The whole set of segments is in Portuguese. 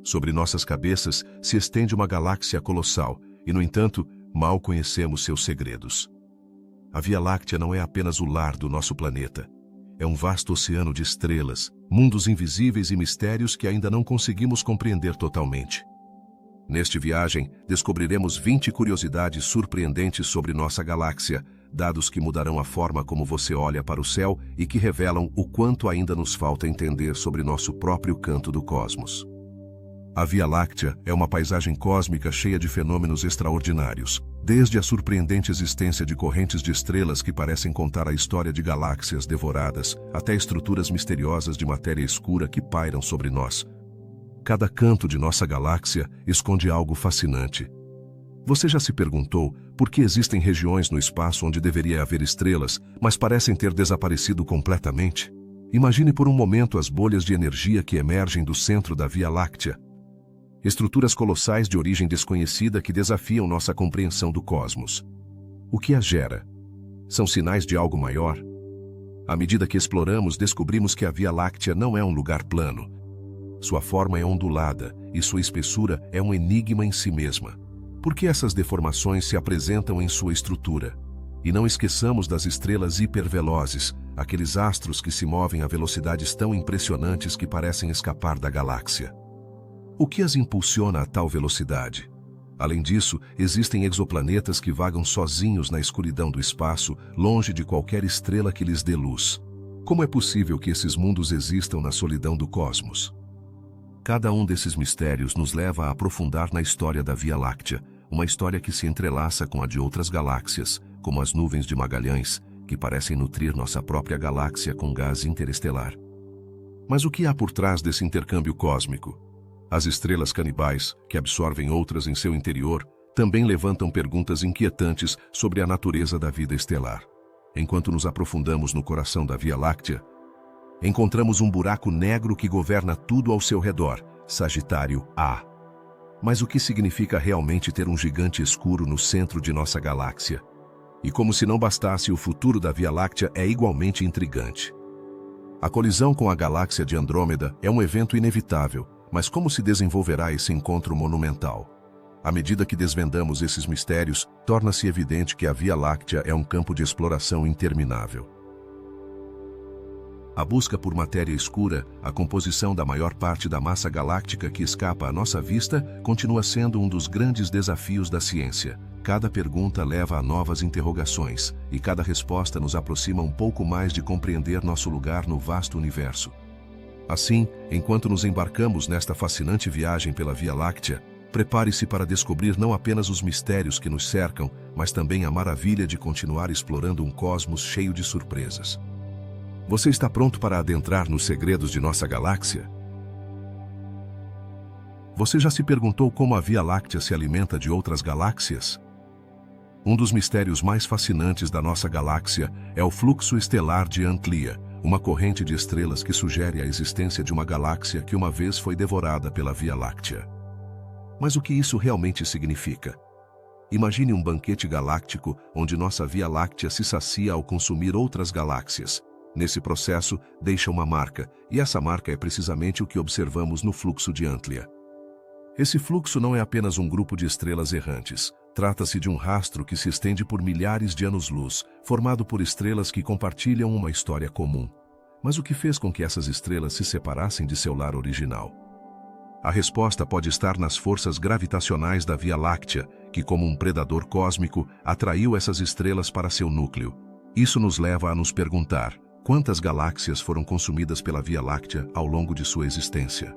Sobre nossas cabeças se estende uma galáxia colossal e, no entanto, mal conhecemos seus segredos. A Via Láctea não é apenas o lar do nosso planeta. É um vasto oceano de estrelas, mundos invisíveis e mistérios que ainda não conseguimos compreender totalmente. Nesta viagem, descobriremos 20 curiosidades surpreendentes sobre nossa galáxia, dados que mudarão a forma como você olha para o céu e que revelam o quanto ainda nos falta entender sobre nosso próprio canto do cosmos. A Via Láctea é uma paisagem cósmica cheia de fenômenos extraordinários, desde a surpreendente existência de correntes de estrelas que parecem contar a história de galáxias devoradas, até estruturas misteriosas de matéria escura que pairam sobre nós. Cada canto de nossa galáxia esconde algo fascinante. Você já se perguntou por que existem regiões no espaço onde deveria haver estrelas, mas parecem ter desaparecido completamente? Imagine por um momento as bolhas de energia que emergem do centro da Via Láctea. Estruturas colossais de origem desconhecida que desafiam nossa compreensão do cosmos. O que as gera? São sinais de algo maior? À medida que exploramos, descobrimos que a Via Láctea não é um lugar plano. Sua forma é ondulada e sua espessura é um enigma em si mesma. Por que essas deformações se apresentam em sua estrutura? E não esqueçamos das estrelas hipervelozes, aqueles astros que se movem a velocidades tão impressionantes que parecem escapar da galáxia. O que as impulsiona a tal velocidade? Além disso, existem exoplanetas que vagam sozinhos na escuridão do espaço, longe de qualquer estrela que lhes dê luz. Como é possível que esses mundos existam na solidão do cosmos? Cada um desses mistérios nos leva a aprofundar na história da Via Láctea, uma história que se entrelaça com a de outras galáxias, como as nuvens de Magalhães, que parecem nutrir nossa própria galáxia com gás interestelar. Mas o que há por trás desse intercâmbio cósmico? As estrelas canibais, que absorvem outras em seu interior, também levantam perguntas inquietantes sobre a natureza da vida estelar. Enquanto nos aprofundamos no coração da Via Láctea, encontramos um buraco negro que governa tudo ao seu redor, Sagitário A. Mas o que significa realmente ter um gigante escuro no centro de nossa galáxia? E como se não bastasse, o futuro da Via Láctea é igualmente intrigante. A colisão com a galáxia de Andrômeda é um evento inevitável, mas como se desenvolverá esse encontro monumental? À medida que desvendamos esses mistérios, torna-se evidente que a Via Láctea é um campo de exploração interminável. A busca por matéria escura, a composição da maior parte da massa galáctica que escapa à nossa vista, continua sendo um dos grandes desafios da ciência. Cada pergunta leva a novas interrogações, e cada resposta nos aproxima um pouco mais de compreender nosso lugar no vasto universo. Assim, enquanto nos embarcamos nesta fascinante viagem pela Via Láctea, prepare-se para descobrir não apenas os mistérios que nos cercam, mas também a maravilha de continuar explorando um cosmos cheio de surpresas. Você está pronto para adentrar nos segredos de nossa galáxia? Você já se perguntou como a Via Láctea se alimenta de outras galáxias? Um dos mistérios mais fascinantes da nossa galáxia é o fluxo estelar de Antlia, uma corrente de estrelas que sugere a existência de uma galáxia que uma vez foi devorada pela Via Láctea. Mas o que isso realmente significa? Imagine um banquete galáctico onde nossa Via Láctea se sacia ao consumir outras galáxias. Nesse processo, deixa uma marca, e essa marca é precisamente o que observamos no fluxo de Antlia. Esse fluxo não é apenas um grupo de estrelas errantes. Trata-se de um rastro que se estende por milhares de anos-luz, formado por estrelas que compartilham uma história comum. Mas o que fez com que essas estrelas se separassem de seu lar original? A resposta pode estar nas forças gravitacionais da Via Láctea, que, como um predador cósmico, atraiu essas estrelas para seu núcleo. Isso nos leva a nos perguntar: quantas galáxias foram consumidas pela Via Láctea ao longo de sua existência?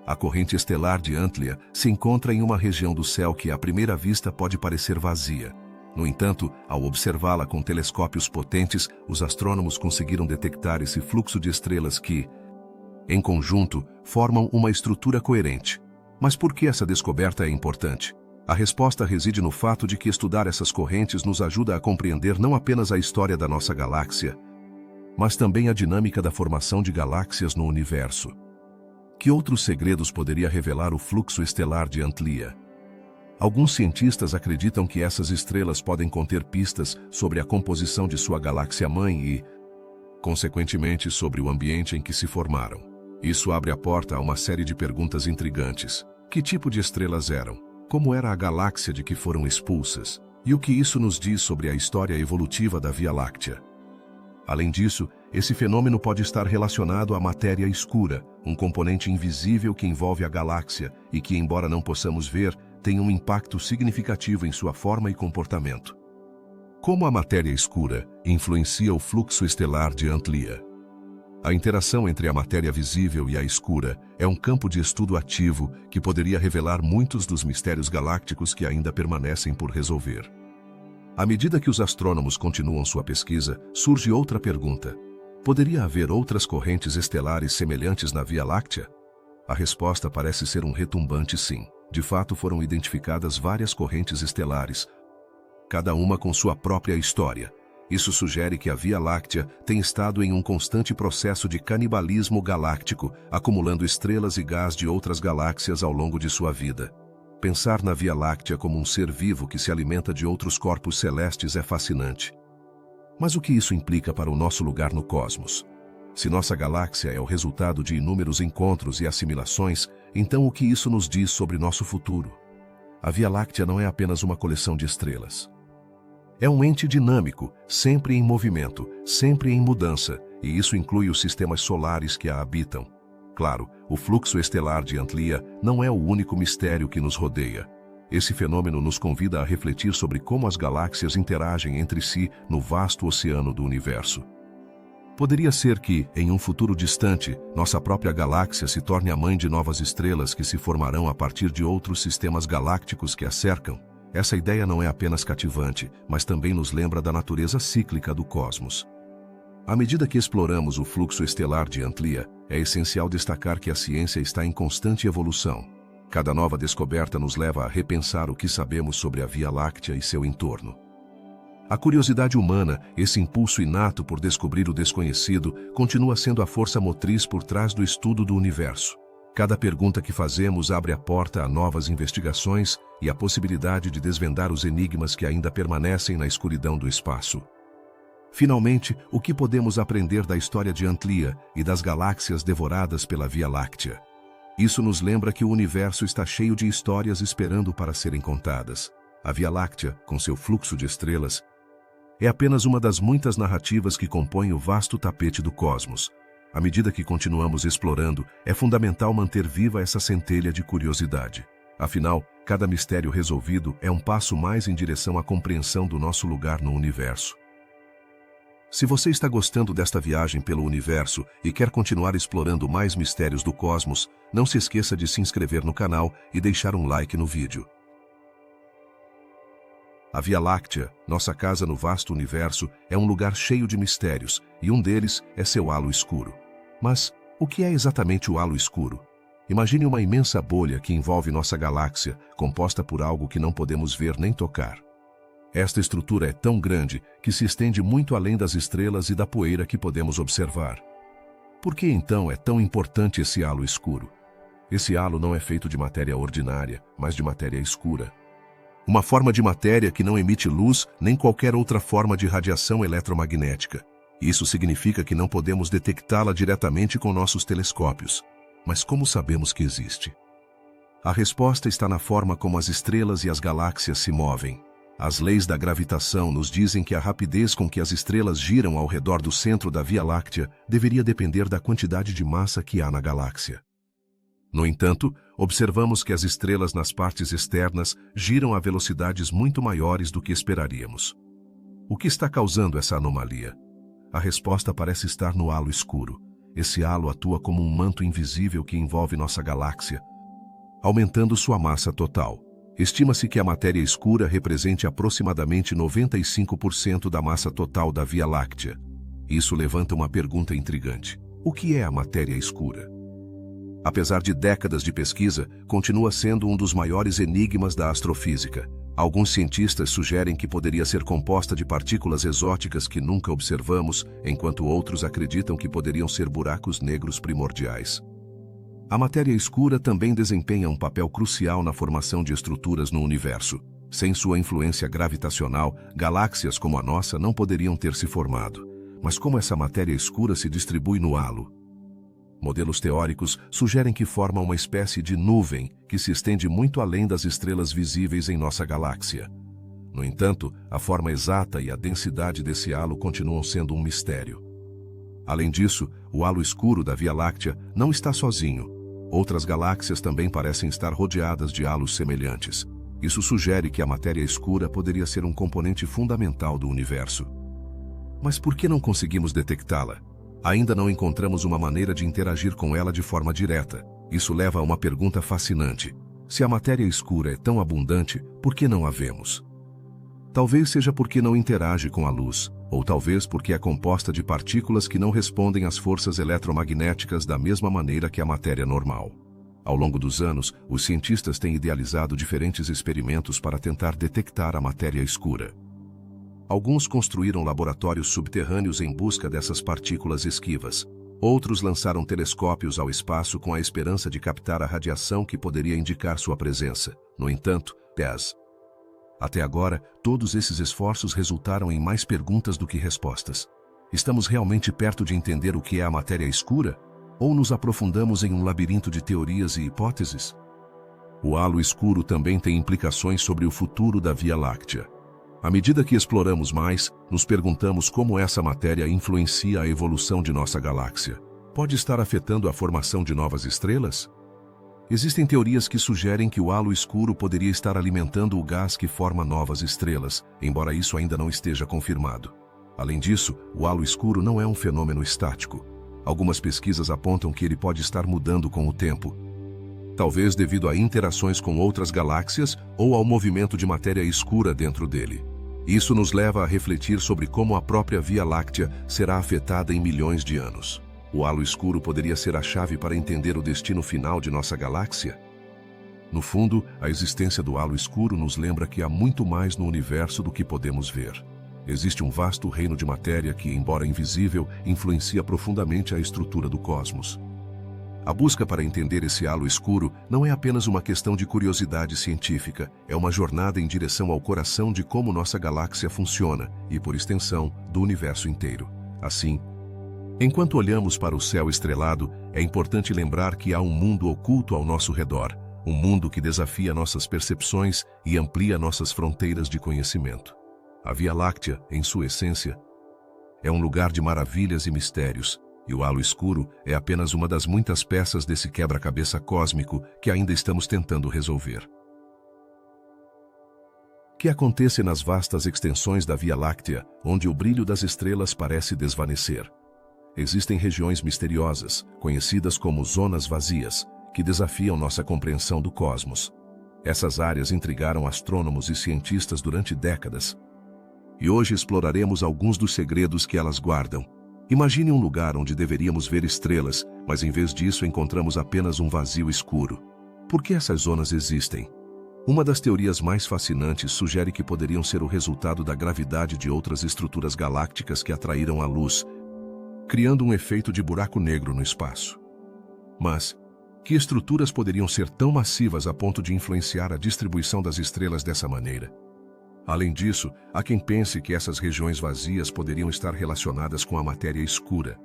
A corrente estelar de Antlia se encontra em uma região do céu que à primeira vista pode parecer vazia. No entanto, ao observá-la com telescópios potentes, os astrônomos conseguiram detectar esse fluxo de estrelas que, em conjunto, formam uma estrutura coerente. Mas por que essa descoberta é importante? A resposta reside no fato de que estudar essas correntes nos ajuda a compreender não apenas a história da nossa galáxia, mas também a dinâmica da formação de galáxias no universo. Que outros segredos poderia revelar o fluxo estelar de Antlia? Alguns cientistas acreditam que essas estrelas podem conter pistas sobre a composição de sua galáxia-mãe e, consequentemente, sobre o ambiente em que se formaram. Isso abre a porta a uma série de perguntas intrigantes. Que tipo de estrelas eram? Como era a galáxia de que foram expulsas? E o que isso nos diz sobre a história evolutiva da Via Láctea? Além disso, esse fenômeno pode estar relacionado à matéria escura, um componente invisível que envolve a galáxia e que, embora não possamos ver, tem um impacto significativo em sua forma e comportamento. Como a matéria escura influencia o fluxo estelar de Antlia? A interação entre a matéria visível e a escura é um campo de estudo ativo que poderia revelar muitos dos mistérios galácticos que ainda permanecem por resolver. À medida que os astrônomos continuam sua pesquisa, surge outra pergunta. Poderia haver outras correntes estelares semelhantes na Via Láctea? A resposta parece ser um retumbante sim. De fato, foram identificadas várias correntes estelares, cada uma com sua própria história. Isso sugere que a Via Láctea tem estado em um constante processo de canibalismo galáctico, acumulando estrelas e gás de outras galáxias ao longo de sua vida. Pensar na Via Láctea como um ser vivo que se alimenta de outros corpos celestes é fascinante. Mas o que isso implica para o nosso lugar no cosmos? Se nossa galáxia é o resultado de inúmeros encontros e assimilações, então o que isso nos diz sobre nosso futuro? A Via Láctea não é apenas uma coleção de estrelas. É um ente dinâmico, sempre em movimento, sempre em mudança, e isso inclui os sistemas solares que a habitam. Claro, o fluxo estelar de Antlia não é o único mistério que nos rodeia. Esse fenômeno nos convida a refletir sobre como as galáxias interagem entre si no vasto oceano do universo. Poderia ser que, em um futuro distante, nossa própria galáxia se torne a mãe de novas estrelas que se formarão a partir de outros sistemas galácticos que a cercam. Essa ideia não é apenas cativante, mas também nos lembra da natureza cíclica do cosmos. À medida que exploramos o fluxo estelar de Antlia, é essencial destacar que a ciência está em constante evolução. Cada nova descoberta nos leva a repensar o que sabemos sobre a Via Láctea e seu entorno. A curiosidade humana, esse impulso inato por descobrir o desconhecido, continua sendo a força motriz por trás do estudo do universo. Cada pergunta que fazemos abre a porta a novas investigações e a possibilidade de desvendar os enigmas que ainda permanecem na escuridão do espaço. Finalmente, o que podemos aprender da história de Antlia e das galáxias devoradas pela Via Láctea? Isso nos lembra que o universo está cheio de histórias esperando para serem contadas. A Via Láctea, com seu fluxo de estrelas, é apenas uma das muitas narrativas que compõem o vasto tapete do cosmos. À medida que continuamos explorando, é fundamental manter viva essa centelha de curiosidade. Afinal, cada mistério resolvido é um passo mais em direção à compreensão do nosso lugar no universo. Se você está gostando desta viagem pelo universo e quer continuar explorando mais mistérios do cosmos, não se esqueça de se inscrever no canal e deixar um like no vídeo. A Via Láctea, nossa casa no vasto universo, é um lugar cheio de mistérios, e um deles é seu halo escuro. Mas, o que é exatamente o halo escuro? Imagine uma imensa bolha que envolve nossa galáxia, composta por algo que não podemos ver nem tocar. Esta estrutura é tão grande que se estende muito além das estrelas e da poeira que podemos observar. Por que então é tão importante esse halo escuro? Esse halo não é feito de matéria ordinária, mas de matéria escura. Uma forma de matéria que não emite luz nem qualquer outra forma de radiação eletromagnética. Isso significa que não podemos detectá-la diretamente com nossos telescópios. Mas como sabemos que existe? A resposta está na forma como as estrelas e as galáxias se movem. As leis da gravitação nos dizem que a rapidez com que as estrelas giram ao redor do centro da Via Láctea deveria depender da quantidade de massa que há na galáxia. No entanto, observamos que as estrelas nas partes externas giram a velocidades muito maiores do que esperaríamos. O que está causando essa anomalia? A resposta parece estar no halo escuro. Esse halo atua como um manto invisível que envolve nossa galáxia, aumentando sua massa total. Estima-se que a matéria escura represente aproximadamente 95% da massa total da Via Láctea. Isso levanta uma pergunta intrigante. O que é a matéria escura? Apesar de décadas de pesquisa, continua sendo um dos maiores enigmas da astrofísica. Alguns cientistas sugerem que poderia ser composta de partículas exóticas que nunca observamos, enquanto outros acreditam que poderiam ser buracos negros primordiais. A matéria escura também desempenha um papel crucial na formação de estruturas no universo. Sem sua influência gravitacional, galáxias como a nossa não poderiam ter se formado. Mas como essa matéria escura se distribui no halo? Modelos teóricos sugerem que forma uma espécie de nuvem que se estende muito além das estrelas visíveis em nossa galáxia. No entanto, a forma exata e a densidade desse halo continuam sendo um mistério. Além disso, o halo escuro da Via Láctea não está sozinho. Outras galáxias também parecem estar rodeadas de halos semelhantes. Isso sugere que a matéria escura poderia ser um componente fundamental do universo. Mas por que não conseguimos detectá-la? Ainda não encontramos uma maneira de interagir com ela de forma direta. Isso leva a uma pergunta fascinante. Se a matéria escura é tão abundante, por que não a vemos? Talvez seja porque não interage com a luz, ou talvez porque é composta de partículas que não respondem às forças eletromagnéticas da mesma maneira que a matéria normal. Ao longo dos anos, os cientistas têm idealizado diferentes experimentos para tentar detectar a matéria escura. Alguns construíram laboratórios subterrâneos em busca dessas partículas esquivas. Outros lançaram telescópios ao espaço com a esperança de captar a radiação que poderia indicar sua presença. No entanto, até agora, todos esses esforços resultaram em mais perguntas do que respostas. Estamos realmente perto de entender o que é a matéria escura? Ou nos aprofundamos em um labirinto de teorias e hipóteses? O halo escuro também tem implicações sobre o futuro da Via Láctea. À medida que exploramos mais, nos perguntamos como essa matéria influencia a evolução de nossa galáxia. Pode estar afetando a formação de novas estrelas? Existem teorias que sugerem que o halo escuro poderia estar alimentando o gás que forma novas estrelas, embora isso ainda não esteja confirmado. Além disso, o halo escuro não é um fenômeno estático. Algumas pesquisas apontam que ele pode estar mudando com o tempo. Talvez devido a interações com outras galáxias ou ao movimento de matéria escura dentro dele. Isso nos leva a refletir sobre como a própria Via Láctea será afetada em milhões de anos. O halo escuro poderia ser a chave para entender o destino final de nossa galáxia? No fundo, a existência do halo escuro nos lembra que há muito mais no universo do que podemos ver. Existe um vasto reino de matéria que, embora invisível, influencia profundamente a estrutura do cosmos. A busca para entender esse halo escuro não é apenas uma questão de curiosidade científica, é uma jornada em direção ao coração de como nossa galáxia funciona e, por extensão, do universo inteiro. Assim, enquanto olhamos para o céu estrelado, é importante lembrar que há um mundo oculto ao nosso redor, um mundo que desafia nossas percepções e amplia nossas fronteiras de conhecimento. A Via Láctea, em sua essência, é um lugar de maravilhas e mistérios, e o halo escuro é apenas uma das muitas peças desse quebra-cabeça cósmico que ainda estamos tentando resolver. O que acontece nas vastas extensões da Via Láctea, onde o brilho das estrelas parece desvanecer? Existem regiões misteriosas, conhecidas como zonas vazias, que desafiam nossa compreensão do cosmos. Essas áreas intrigaram astrônomos e cientistas durante décadas. E hoje exploraremos alguns dos segredos que elas guardam. Imagine um lugar onde deveríamos ver estrelas, mas em vez disso encontramos apenas um vazio escuro. Por que essas zonas existem? Uma das teorias mais fascinantes sugere que poderiam ser o resultado da gravidade de outras estruturas galácticas que atraíram a luz, criando um efeito de buraco negro no espaço. Mas, que estruturas poderiam ser tão massivas a ponto de influenciar a distribuição das estrelas dessa maneira? Além disso, há quem pense que essas regiões vazias poderiam estar relacionadas com a matéria escura.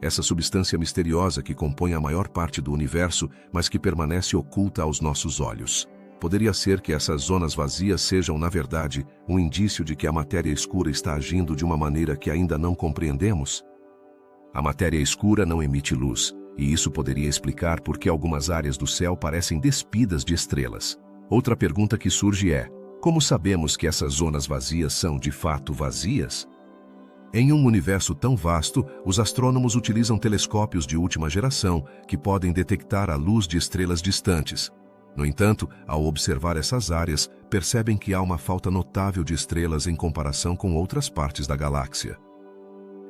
Essa substância misteriosa que compõe a maior parte do universo, mas que permanece oculta aos nossos olhos. Poderia ser que essas zonas vazias sejam, na verdade, um indício de que a matéria escura está agindo de uma maneira que ainda não compreendemos? A matéria escura não emite luz, e isso poderia explicar por que algumas áreas do céu parecem despidas de estrelas. Outra pergunta que surge é: como sabemos que essas zonas vazias são de fato vazias? Em um universo tão vasto, os astrônomos utilizam telescópios de última geração que podem detectar a luz de estrelas distantes. No entanto, ao observar essas áreas, percebem que há uma falta notável de estrelas em comparação com outras partes da galáxia.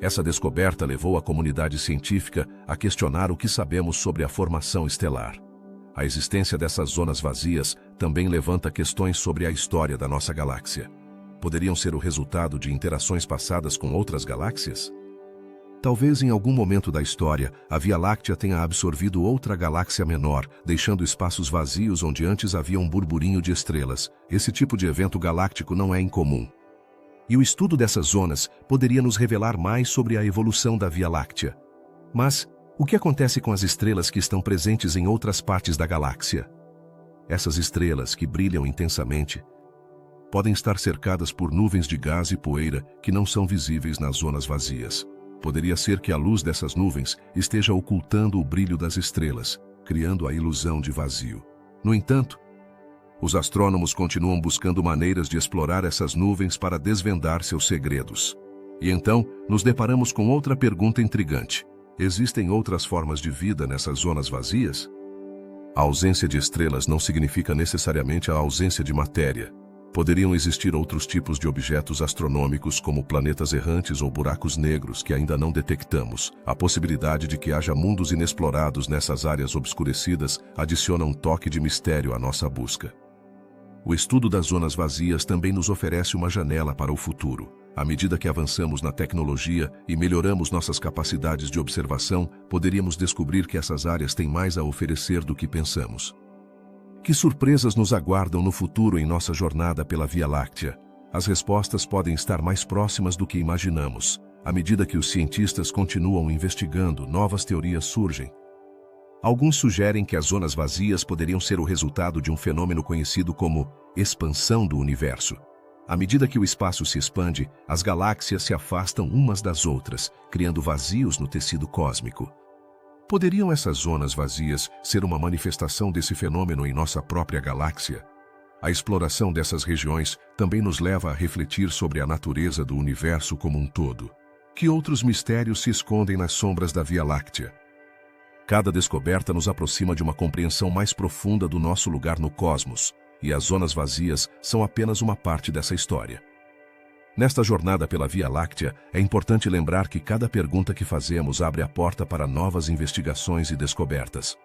Essa descoberta levou a comunidade científica a questionar o que sabemos sobre a formação estelar. A existência dessas zonas vazias também levanta questões sobre a história da nossa galáxia. Poderiam ser o resultado de interações passadas com outras galáxias? Talvez em algum momento da história, a Via Láctea tenha absorvido outra galáxia menor, deixando espaços vazios onde antes havia um burburinho de estrelas. Esse tipo de evento galáctico não é incomum. E o estudo dessas zonas poderia nos revelar mais sobre a evolução da Via Láctea. Mas, O que acontece com as estrelas que estão presentes em outras partes da galáxia? Essas estrelas, que brilham intensamente, podem estar cercadas por nuvens de gás e poeira que não são visíveis nas zonas vazias. Poderia ser que a luz dessas nuvens esteja ocultando o brilho das estrelas, criando a ilusão de vazio. No entanto, os astrônomos continuam buscando maneiras de explorar essas nuvens para desvendar seus segredos. E então, nos deparamos com outra pergunta intrigante. Existem outras formas de vida nessas zonas vazias? A ausência de estrelas não significa necessariamente a ausência de matéria. Poderiam existir outros tipos de objetos astronômicos, como planetas errantes ou buracos negros que ainda não detectamos. A possibilidade de que haja mundos inexplorados nessas áreas obscurecidas adiciona um toque de mistério à nossa busca. O estudo das zonas vazias também nos oferece uma janela para o futuro. À medida que avançamos na tecnologia e melhoramos nossas capacidades de observação, poderíamos descobrir que essas áreas têm mais a oferecer do que pensamos. Que surpresas nos aguardam no futuro em nossa jornada pela Via Láctea? As respostas podem estar mais próximas do que imaginamos. À medida que os cientistas continuam investigando, novas teorias surgem. Alguns sugerem que as zonas vazias poderiam ser o resultado de um fenômeno conhecido como expansão do universo. À medida que o espaço se expande, as galáxias se afastam umas das outras, criando vazios no tecido cósmico. Poderiam essas zonas vazias ser uma manifestação desse fenômeno em nossa própria galáxia? A exploração dessas regiões também nos leva a refletir sobre a natureza do universo como um todo. Que outros mistérios se escondem nas sombras da Via Láctea? Cada descoberta nos aproxima de uma compreensão mais profunda do nosso lugar no cosmos, e as zonas vazias são apenas uma parte dessa história. Nesta jornada pela Via Láctea, é importante lembrar que cada pergunta que fazemos abre a porta para novas investigações e descobertas.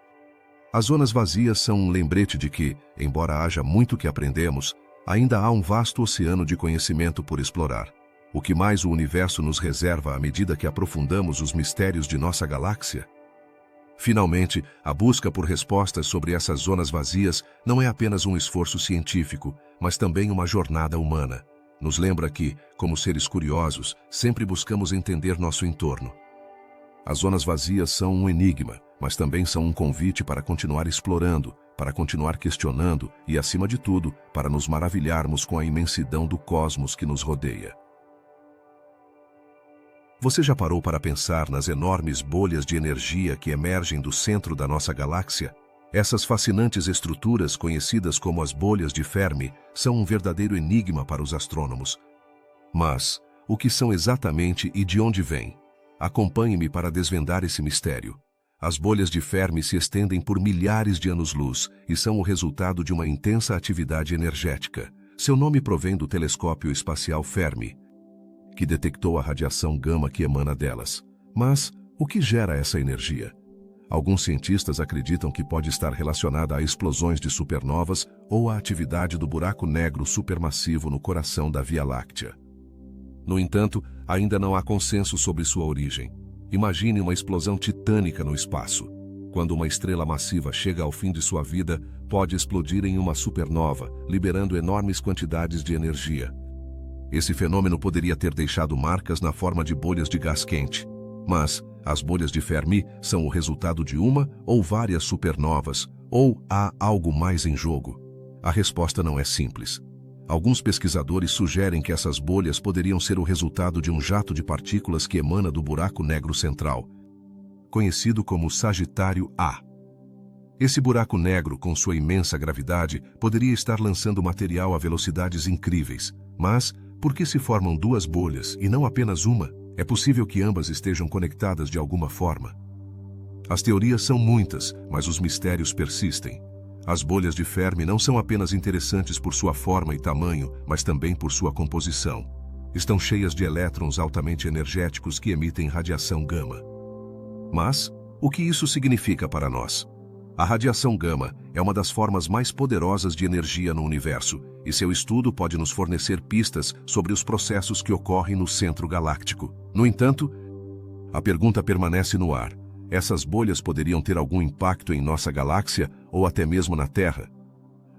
As zonas vazias são um lembrete de que, embora haja muito que aprendemos, ainda há um vasto oceano de conhecimento por explorar. O que mais o universo nos reserva à medida que aprofundamos os mistérios de nossa galáxia? Finalmente, a busca por respostas sobre essas zonas vazias não é apenas um esforço científico, mas também uma jornada humana. Nos lembra que, como seres curiosos, sempre buscamos entender nosso entorno. As zonas vazias são um enigma, mas também são um convite para continuar explorando, para continuar questionando e, acima de tudo, para nos maravilharmos com a imensidão do cosmos que nos rodeia. Você já parou para pensar nas enormes bolhas de energia que emergem do centro da nossa galáxia? Essas fascinantes estruturas, conhecidas como as bolhas de Fermi, são um verdadeiro enigma para os astrônomos. Mas, o que são exatamente e de onde vêm? Acompanhe-me para desvendar esse mistério. As bolhas de Fermi se estendem por milhares de anos-luz e são o resultado de uma intensa atividade energética. Seu nome provém do telescópio espacial Fermi, que detectou a radiação gama que emana delas. Mas, o que gera essa energia? Alguns cientistas acreditam que pode estar relacionada a explosões de supernovas ou à atividade do buraco negro supermassivo no coração da Via Láctea. No entanto, ainda não há consenso sobre sua origem. Imagine uma explosão titânica no espaço. Quando uma estrela massiva chega ao fim de sua vida, pode explodir em uma supernova, liberando enormes quantidades de energia. Esse fenômeno poderia ter deixado marcas na forma de bolhas de gás quente. Mas as bolhas de Fermi são o resultado de uma ou várias supernovas, ou há algo mais em jogo? A resposta não é simples. Alguns pesquisadores sugerem que essas bolhas poderiam ser o resultado de um jato de partículas que emana do buraco negro central, conhecido como Sagitário A. Esse buraco negro, com sua imensa gravidade, poderia estar lançando material a velocidades incríveis. Mas, por que se formam duas bolhas e não apenas uma? É possível que ambas estejam conectadas de alguma forma. As teorias são muitas, mas os mistérios persistem. As bolhas de Fermi não são apenas interessantes por sua forma e tamanho, mas também por sua composição. Estão cheias de elétrons altamente energéticos que emitem radiação gama. Mas, o que isso significa para nós? A radiação gama é uma das formas mais poderosas de energia no universo, e seu estudo pode nos fornecer pistas sobre os processos que ocorrem no centro galáctico. No entanto, a pergunta permanece no ar. Essas bolhas poderiam ter algum impacto em nossa galáxia ou até mesmo na Terra?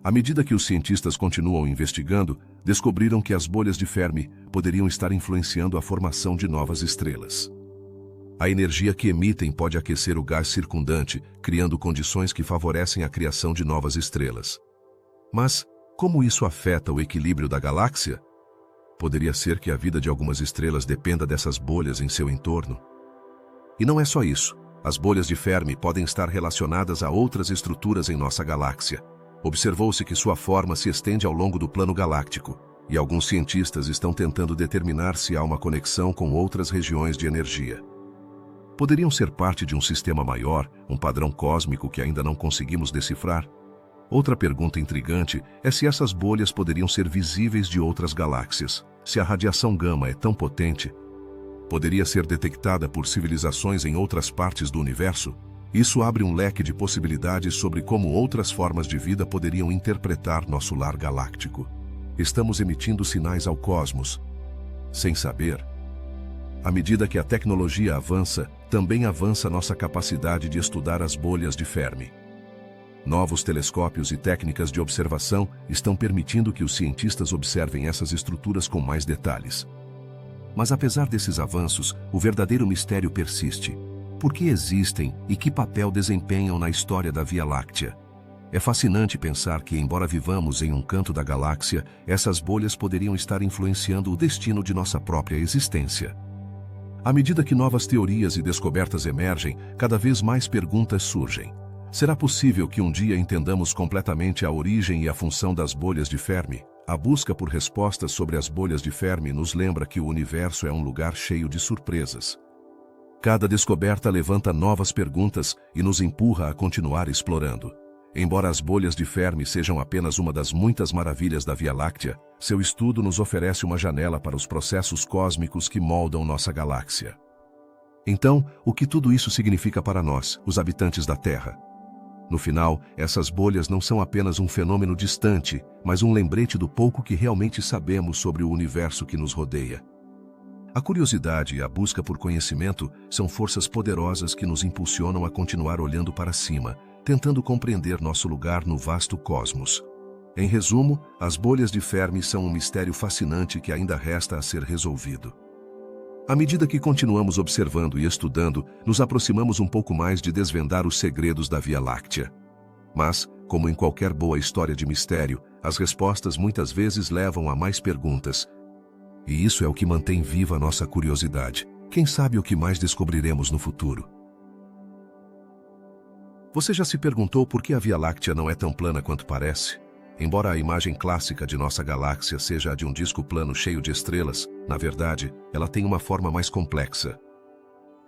À medida que os cientistas continuam investigando, descobriram que as bolhas de Fermi poderiam estar influenciando a formação de novas estrelas. A energia que emitem pode aquecer o gás circundante, criando condições que favorecem a criação de novas estrelas. Mas, como isso afeta o equilíbrio da galáxia? Poderia ser que a vida de algumas estrelas dependa dessas bolhas em seu entorno. E não é só isso. As bolhas de Fermi podem estar relacionadas a outras estruturas em nossa galáxia. Observou-se que sua forma se estende ao longo do plano galáctico, e alguns cientistas estão tentando determinar se há uma conexão com outras regiões de energia. Poderiam ser parte de um sistema maior, um padrão cósmico que ainda não conseguimos decifrar? Outra pergunta intrigante é se essas bolhas poderiam ser visíveis de outras galáxias. Se a radiação gama é tão potente, poderia ser detectada por civilizações em outras partes do universo? Isso abre um leque de possibilidades sobre como outras formas de vida poderiam interpretar nosso lar galáctico. Estamos emitindo sinais ao cosmos, sem saber. À medida que a tecnologia avança, também avança nossa capacidade de estudar as bolhas de Fermi. Novos telescópios e técnicas de observação estão permitindo que os cientistas observem essas estruturas com mais detalhes. Mas apesar desses avanços, o verdadeiro mistério persiste. Por que existem e que papel desempenham na história da Via Láctea? É fascinante pensar que, embora vivamos em um canto da galáxia, essas bolhas poderiam estar influenciando o destino de nossa própria existência. À medida que novas teorias e descobertas emergem, cada vez mais perguntas surgem. Será possível que um dia entendamos completamente a origem e a função das bolhas de Fermi? A busca por respostas sobre as bolhas de Fermi nos lembra que o universo é um lugar cheio de surpresas. Cada descoberta levanta novas perguntas e nos empurra a continuar explorando. Embora as bolhas de Fermi sejam apenas uma das muitas maravilhas da Via Láctea, seu estudo nos oferece uma janela para os processos cósmicos que moldam nossa galáxia. Então, o que tudo isso significa para nós, os habitantes da Terra? No final, essas bolhas não são apenas um fenômeno distante, mas um lembrete do pouco que realmente sabemos sobre o universo que nos rodeia. A curiosidade e a busca por conhecimento são forças poderosas que nos impulsionam a continuar olhando para cima, tentando compreender nosso lugar no vasto cosmos. Em resumo, as bolhas de Fermi são um mistério fascinante que ainda resta a ser resolvido. À medida que continuamos observando e estudando, nos aproximamos um pouco mais de desvendar os segredos da Via Láctea. Mas, como em qualquer boa história de mistério, as respostas muitas vezes levam a mais perguntas. E isso é o que mantém viva a nossa curiosidade. Quem sabe o que mais descobriremos no futuro? Você já se perguntou por que a Via Láctea não é tão plana quanto parece? Embora a imagem clássica de nossa galáxia seja a de um disco plano cheio de estrelas, na verdade, ela tem uma forma mais complexa.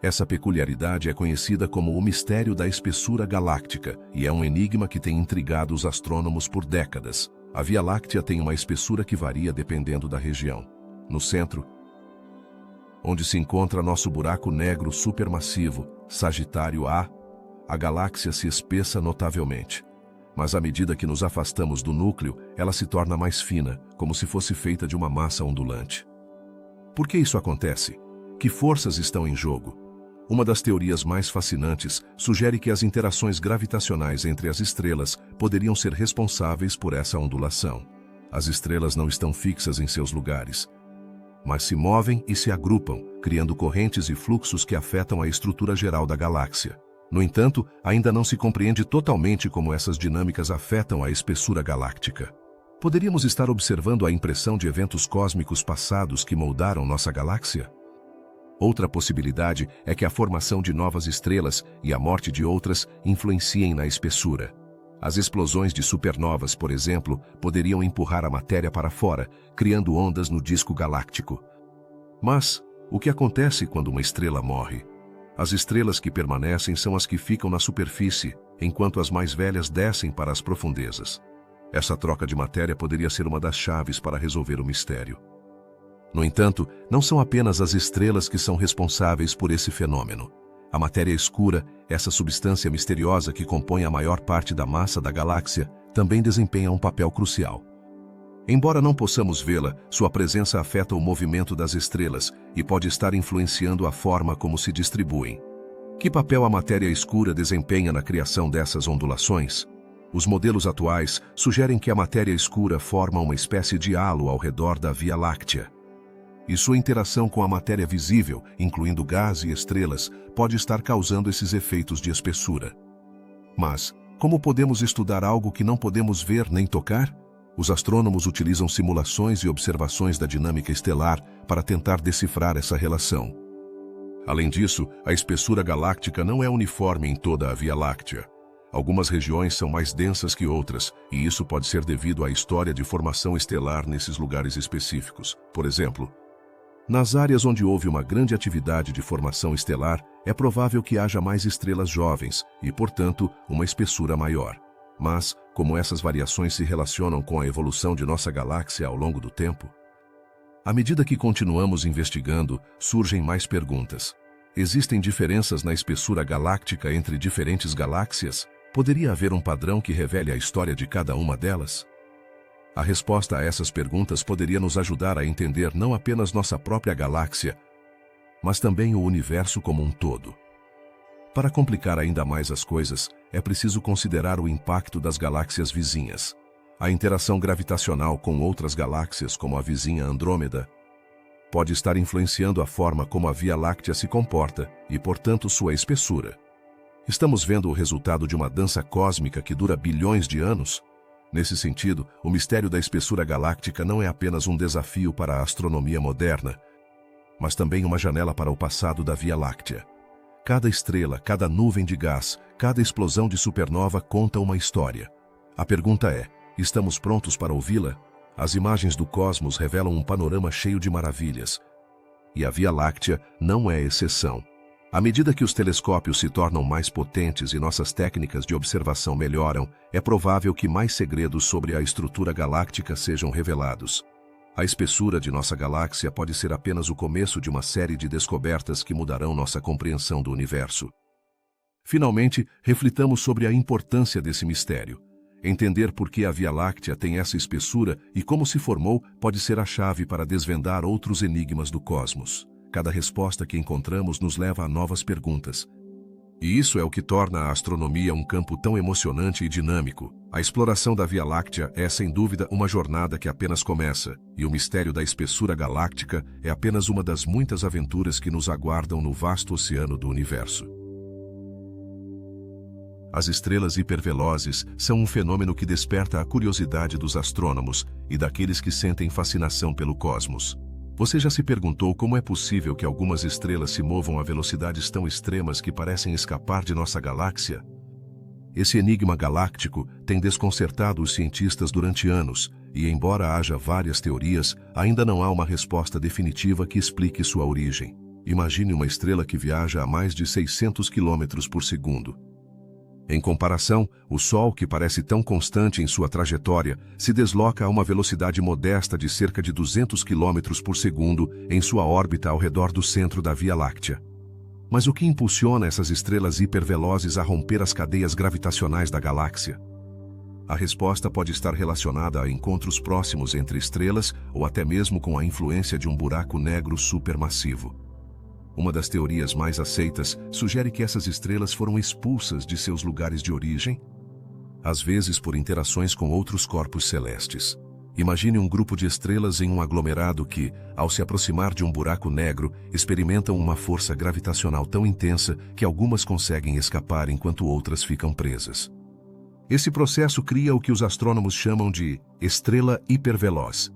Essa peculiaridade é conhecida como o mistério da espessura galáctica e é um enigma que tem intrigado os astrônomos por décadas. A Via Láctea tem uma espessura que varia dependendo da região. No centro, onde se encontra nosso buraco negro supermassivo, Sagitário A, a galáxia se espessa notavelmente. Mas à medida que nos afastamos do núcleo, ela se torna mais fina, como se fosse feita de uma massa ondulante. Por que isso acontece? Que forças estão em jogo? Uma das teorias mais fascinantes sugere que as interações gravitacionais entre as estrelas poderiam ser responsáveis por essa ondulação. As estrelas não estão fixas em seus lugares, mas se movem e se agrupam, criando correntes e fluxos que afetam a estrutura geral da galáxia. No entanto, ainda não se compreende totalmente como essas dinâmicas afetam a espessura galáctica. Poderíamos estar observando a impressão de eventos cósmicos passados que moldaram nossa galáxia? Outra possibilidade é que a formação de novas estrelas e a morte de outras influenciem na espessura. As explosões de supernovas, por exemplo, poderiam empurrar a matéria para fora, criando ondas no disco galáctico. Mas, o que acontece quando uma estrela morre? As estrelas que permanecem são as que ficam na superfície, enquanto as mais velhas descem para as profundezas. Essa troca de matéria poderia ser uma das chaves para resolver o mistério. No entanto, não são apenas as estrelas que são responsáveis por esse fenômeno. A matéria escura, essa substância misteriosa que compõe a maior parte da massa da galáxia, também desempenha um papel crucial. Embora não possamos vê-la, sua presença afeta o movimento das estrelas e pode estar influenciando a forma como se distribuem. Que papel a matéria escura desempenha na criação dessas ondulações? Os modelos atuais sugerem que a matéria escura forma uma espécie de halo ao redor da Via Láctea. e sua interação com a matéria visível, incluindo gás e estrelas, pode estar causando esses efeitos de espessura. Mas, como podemos estudar algo que não podemos ver nem tocar? Os astrônomos utilizam simulações e observações da dinâmica estelar para tentar decifrar essa relação. Além disso, a espessura galáctica não é uniforme em toda a Via Láctea. Algumas regiões são mais densas que outras, e isso pode ser devido à história de formação estelar nesses lugares específicos. Por exemplo, nas áreas onde houve uma grande atividade de formação estelar, é provável que haja mais estrelas jovens e, portanto, uma espessura maior. Mas, como essas variações se relacionam com a evolução de nossa galáxia ao longo do tempo? À medida que continuamos investigando, surgem mais perguntas. Existem diferenças na espessura galáctica entre diferentes galáxias? Poderia haver um padrão que revele a história de cada uma delas? A resposta a essas perguntas poderia nos ajudar a entender não apenas nossa própria galáxia, mas também o universo como um todo. Para complicar ainda mais as coisas, é preciso considerar o impacto das galáxias vizinhas. A interação gravitacional com outras galáxias, como a vizinha Andrômeda, pode estar influenciando a forma como a Via Láctea se comporta e, portanto, sua espessura. Estamos vendo o resultado de uma dança cósmica que dura bilhões de anos? Nesse sentido, o mistério da espessura galáctica não é apenas um desafio para a astronomia moderna, mas também uma janela para o passado da Via Láctea. Cada estrela, cada nuvem de gás, cada explosão de supernova conta uma história. A pergunta é: estamos prontos para ouvi-la? As imagens do cosmos revelam um panorama cheio de maravilhas. E a Via Láctea não é exceção. À medida que os telescópios se tornam mais potentes e nossas técnicas de observação melhoram, é provável que mais segredos sobre a estrutura galáctica sejam revelados. A espessura de nossa galáxia pode ser apenas o começo de uma série de descobertas que mudarão nossa compreensão do universo. Finalmente, reflitamos sobre a importância desse mistério. Entender por que a Via Láctea tem essa espessura e como se formou pode ser a chave para desvendar outros enigmas do cosmos. Cada resposta que encontramos nos leva a novas perguntas. E isso é o que torna a astronomia um campo tão emocionante e dinâmico. A exploração da Via Láctea é, sem dúvida, uma jornada que apenas começa, e o mistério da espessura galáctica é apenas uma das muitas aventuras que nos aguardam no vasto oceano do universo. As estrelas hipervelozes são um fenômeno que desperta a curiosidade dos astrônomos e daqueles que sentem fascinação pelo cosmos. Você já se perguntou como é possível que algumas estrelas se movam a velocidades tão extremas que parecem escapar de nossa galáxia? Esse enigma galáctico tem desconcertado os cientistas durante anos, e embora haja várias teorias, ainda não há uma resposta definitiva que explique sua origem. Imagine uma estrela que viaja a mais de 600 km por segundo. Em comparação, o Sol, que parece tão constante em sua trajetória, se desloca a uma velocidade modesta de cerca de 200 km por segundo em sua órbita ao redor do centro da Via Láctea. Mas o que impulsiona essas estrelas hipervelozes a romper as cadeias gravitacionais da galáxia? A resposta pode estar relacionada a encontros próximos entre estrelas ou até mesmo com a influência de um buraco negro supermassivo. Uma das teorias mais aceitas sugere que essas estrelas foram expulsas de seus lugares de origem, às vezes por interações com outros corpos celestes. Imagine um grupo de estrelas em um aglomerado que, ao se aproximar de um buraco negro, experimentam uma força gravitacional tão intensa que algumas conseguem escapar enquanto outras ficam presas. Esse processo cria o que os astrônomos chamam de estrela hiperveloz.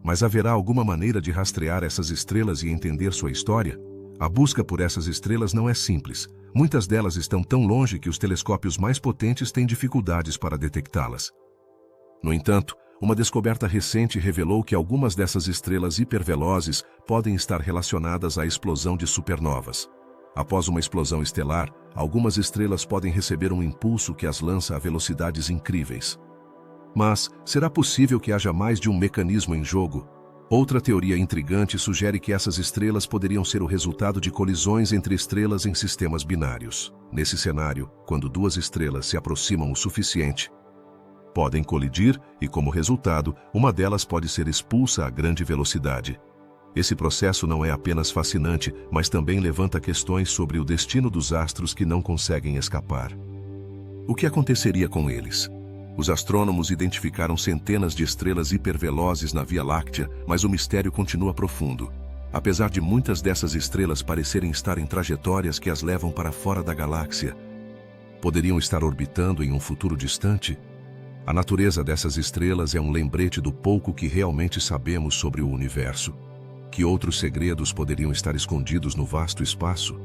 Mas haverá alguma maneira de rastrear essas estrelas e entender sua história? A busca por essas estrelas não é simples. Muitas delas estão tão longe que os telescópios mais potentes têm dificuldades para detectá-las. No entanto, uma descoberta recente revelou que algumas dessas estrelas hipervelozes podem estar relacionadas à explosão de supernovas. Após uma explosão estelar, algumas estrelas podem receber um impulso que as lança a velocidades incríveis. Mas, será possível que haja mais de um mecanismo em jogo? Outra teoria intrigante sugere que essas estrelas poderiam ser o resultado de colisões entre estrelas em sistemas binários. Nesse cenário, quando duas estrelas se aproximam o suficiente, podem colidir e, como resultado, uma delas pode ser expulsa a grande velocidade. Esse processo não é apenas fascinante, mas também levanta questões sobre o destino dos astros que não conseguem escapar. O que aconteceria com eles? Os astrônomos identificaram centenas de estrelas hipervelozes na Via Láctea, mas o mistério continua profundo. Apesar de muitas dessas estrelas parecerem estar em trajetórias que as levam para fora da galáxia, poderiam estar orbitando em um futuro distante? A natureza dessas estrelas é um lembrete do pouco que realmente sabemos sobre o universo. Que outros segredos poderiam estar escondidos no vasto espaço?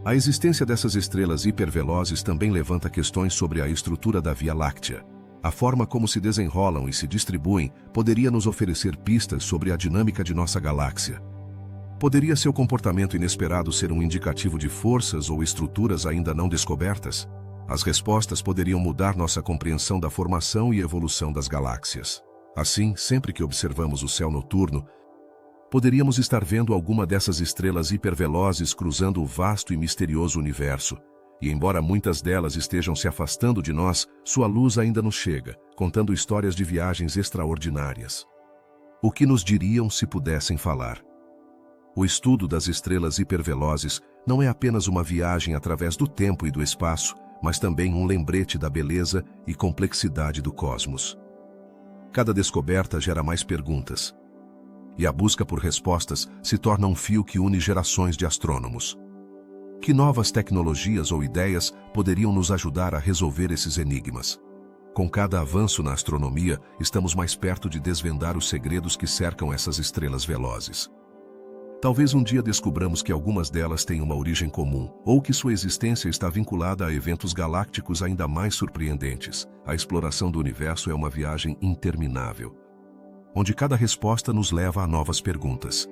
A existência dessas estrelas hipervelozes também levanta questões sobre a estrutura da Via Láctea. A forma como se desenrolam e se distribuem poderia nos oferecer pistas sobre a dinâmica de nossa galáxia. Poderia seu comportamento inesperado ser um indicativo de forças ou estruturas ainda não descobertas? As respostas poderiam mudar nossa compreensão da formação e evolução das galáxias. Assim, sempre que observamos o céu noturno, poderíamos estar vendo alguma dessas estrelas hipervelozes cruzando o vasto e misterioso universo. E embora muitas delas estejam se afastando de nós, sua luz ainda nos chega, contando histórias de viagens extraordinárias. O que nos diriam se pudessem falar? O estudo das estrelas hipervelozes não é apenas uma viagem através do tempo e do espaço, mas também um lembrete da beleza e complexidade do cosmos. Cada descoberta gera mais perguntas, e a busca por respostas se torna um fio que une gerações de astrônomos. Que novas tecnologias ou ideias poderiam nos ajudar a resolver esses enigmas? Com cada avanço na astronomia, estamos mais perto de desvendar os segredos que cercam essas estrelas velozes. Talvez um dia descubramos que algumas delas têm uma origem comum, ou que sua existência está vinculada a eventos galácticos ainda mais surpreendentes. A exploração do universo é uma viagem interminável, onde cada resposta nos leva a novas perguntas.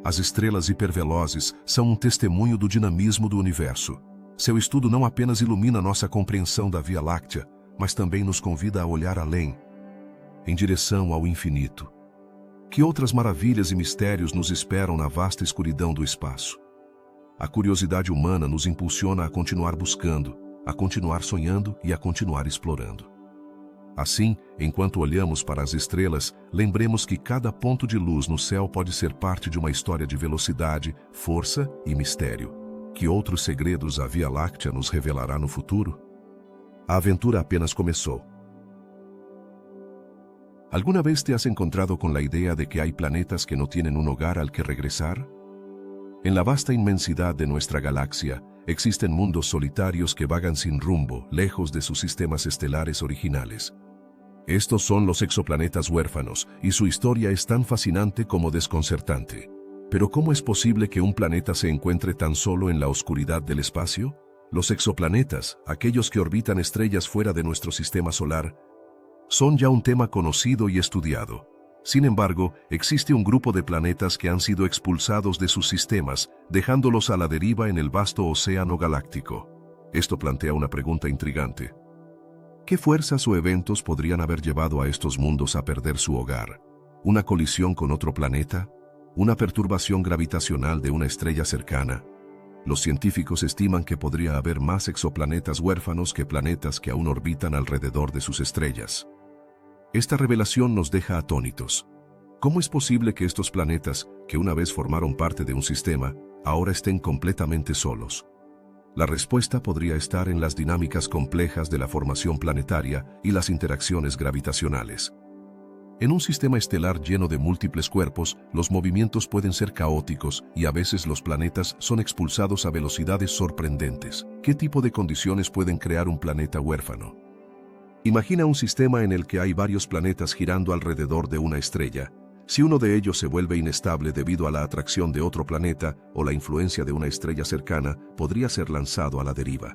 As estrelas hipervelozes são um testemunho do dinamismo do universo. Seu estudo não apenas ilumina nossa compreensão da Via Láctea, mas também nos convida a olhar além, em direção ao infinito. Que outras maravilhas e mistérios nos esperam na vasta escuridão do espaço? A curiosidade humana nos impulsiona a continuar buscando, a continuar sonhando e a continuar explorando. Assim, enquanto olhamos para as estrelas, lembremos que cada ponto de luz no céu pode ser parte de uma história de velocidade, força e mistério. Que outros segredos a Via Láctea nos revelará no futuro? A aventura apenas começou. ¿Alguna vez te has encontrado con la idea de que hay planetas que no tienen un hogar al que regresar? En la vasta inmensidad de nuestra galaxia, existen mundos solitarios que vagan sin rumbo, lejos de sus sistemas estelares originales. Estos son los exoplanetas huérfanos, y su historia es tan fascinante como desconcertante. Pero ¿cómo es posible que un planeta se encuentre tan solo en la oscuridad del espacio? Los exoplanetas, aquellos que orbitan estrellas fuera de nuestro sistema solar, son ya un tema conocido y estudiado. Sin embargo, existe un grupo de planetas que han sido expulsados de sus sistemas, dejándolos a la deriva en el vasto océano galáctico. Esto plantea una pregunta intrigante. ¿Qué fuerzas o eventos podrían haber llevado a estos mundos a perder su hogar? ¿Una colisión con otro planeta? ¿Una perturbación gravitacional de una estrella cercana? Los científicos estiman que podría haber más exoplanetas huérfanos que planetas que aún orbitan alrededor de sus estrellas. Esta revelación nos deja atónitos. ¿Cómo es posible que estos planetas, que una vez formaron parte de un sistema, ahora estén completamente solos? La respuesta podría estar en las dinámicas complejas de la formación planetaria y las interacciones gravitacionales. En un sistema estelar lleno de múltiples cuerpos, los movimientos pueden ser caóticos y a veces los planetas son expulsados a velocidades sorprendentes. ¿Qué tipo de condiciones pueden crear un planeta huérfano? Imagina un sistema en el que hay varios planetas girando alrededor de una estrella. Si uno de ellos se vuelve inestable debido a la atracción de otro planeta o la influencia de una estrella cercana, podría ser lanzado a la deriva.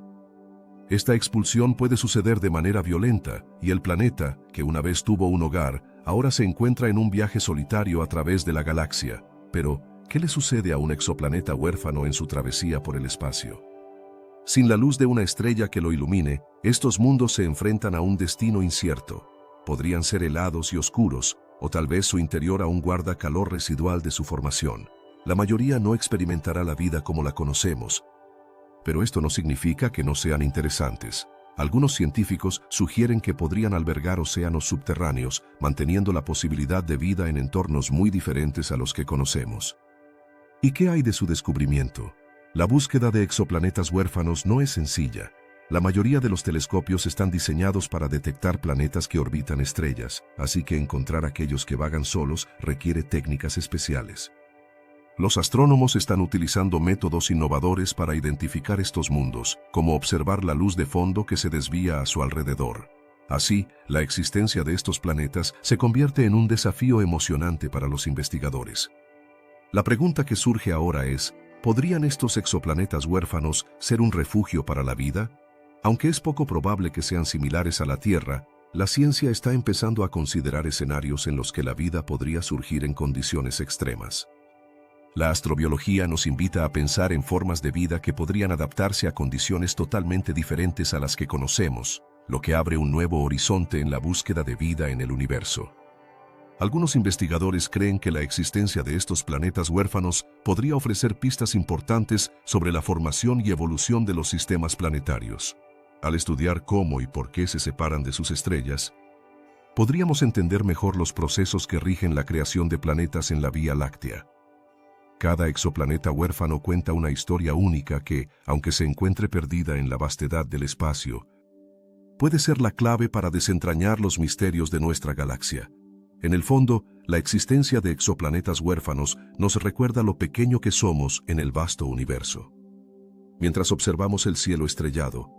Esta expulsión puede suceder de manera violenta, y el planeta, que una vez tuvo un hogar, ahora se encuentra en un viaje solitario a través de la galaxia. Pero, ¿qué le sucede a un exoplaneta huérfano en su travesía por el espacio? Sin la luz de una estrella que lo ilumine, estos mundos se enfrentan a un destino incierto. Podrían ser helados y oscuros, o tal vez su interior aún guarda calor residual de su formación. La mayoría no experimentará la vida como la conocemos, pero esto no significa que no sean interesantes. Algunos científicos sugieren que podrían albergar océanos subterráneos, manteniendo la posibilidad de vida en entornos muy diferentes a los que conocemos. ¿Y qué hay de su descubrimiento? La búsqueda de exoplanetas huérfanos no es sencilla. La mayoría de los telescopios están diseñados para detectar planetas que orbitan estrellas, así que encontrar aquellos que vagan solos requiere técnicas especiales. Los astrónomos están utilizando métodos innovadores para identificar estos mundos, como observar la luz de fondo que se desvía a su alrededor. Así, la existencia de estos planetas se convierte en un desafío emocionante para los investigadores. La pregunta que surge ahora es, ¿podrían estos exoplanetas huérfanos ser un refugio para la vida? Aunque es poco probable que sean similares a la Tierra, la ciencia está empezando a considerar escenarios en los que la vida podría surgir en condiciones extremas. La astrobiología nos invita a pensar en formas de vida que podrían adaptarse a condiciones totalmente diferentes a las que conocemos, lo que abre un nuevo horizonte en la búsqueda de vida en el universo. Algunos investigadores creen que la existencia de estos planetas huérfanos podría ofrecer pistas importantes sobre la formación y evolución de los sistemas planetarios. Al estudiar cómo y por qué se separan de sus estrellas, podríamos entender mejor los procesos que rigen la creación de planetas en la Vía Láctea. Cada exoplaneta huérfano cuenta una historia única que, aunque se encuentre perdida en la vastedad del espacio, puede ser la clave para desentrañar los misterios de nuestra galaxia. En el fondo, la existencia de exoplanetas huérfanos nos recuerda lo pequeño que somos en el vasto universo. Mientras observamos el cielo estrellado,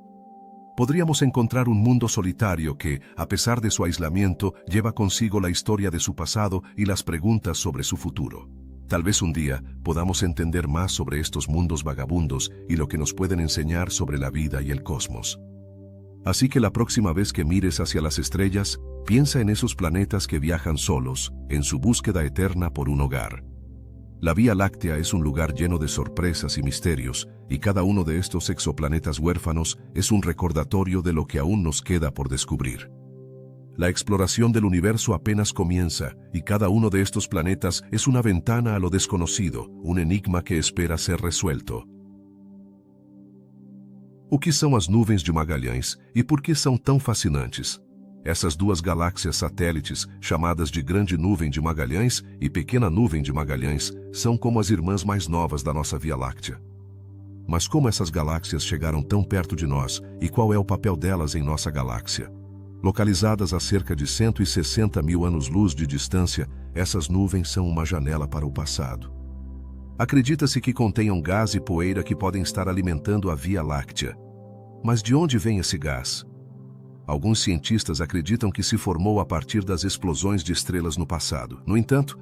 podríamos encontrar un mundo solitario que, a pesar de su aislamiento, lleva consigo la historia de su pasado y las preguntas sobre su futuro. Tal vez un día podamos entender más sobre estos mundos vagabundos y lo que nos pueden enseñar sobre la vida y el cosmos. Así que la próxima vez que mires hacia las estrellas, piensa en esos planetas que viajan solos, en su búsqueda eterna por un hogar. La Vía Láctea es un lugar lleno de sorpresas y misterios, y cada uno de estos exoplanetas huérfanos es un recordatorio de lo que aún nos queda por descubrir. La exploración del universo apenas comienza, y cada uno de estos planetas es una ventana a lo desconocido, un enigma que espera ser resuelto. O que são as nuvens de Magalhães e por que são tão fascinantes? Essas duas galáxias satélites, chamadas de Grande Nuvem de Magalhães e Pequena Nuvem de Magalhães, são como as irmãs mais novas da nossa Via Láctea. Mas como essas galáxias chegaram tão perto de nós e qual é o papel delas em nossa galáxia? Localizadas a cerca de 160 mil anos-luz de distância, essas nuvens são uma janela para o passado. Acredita-se que contenham gás e poeira que podem estar alimentando a Via Láctea. Mas de onde vem esse gás? Alguns cientistas acreditam que se formou a partir das explosões de estrelas no passado. No entanto,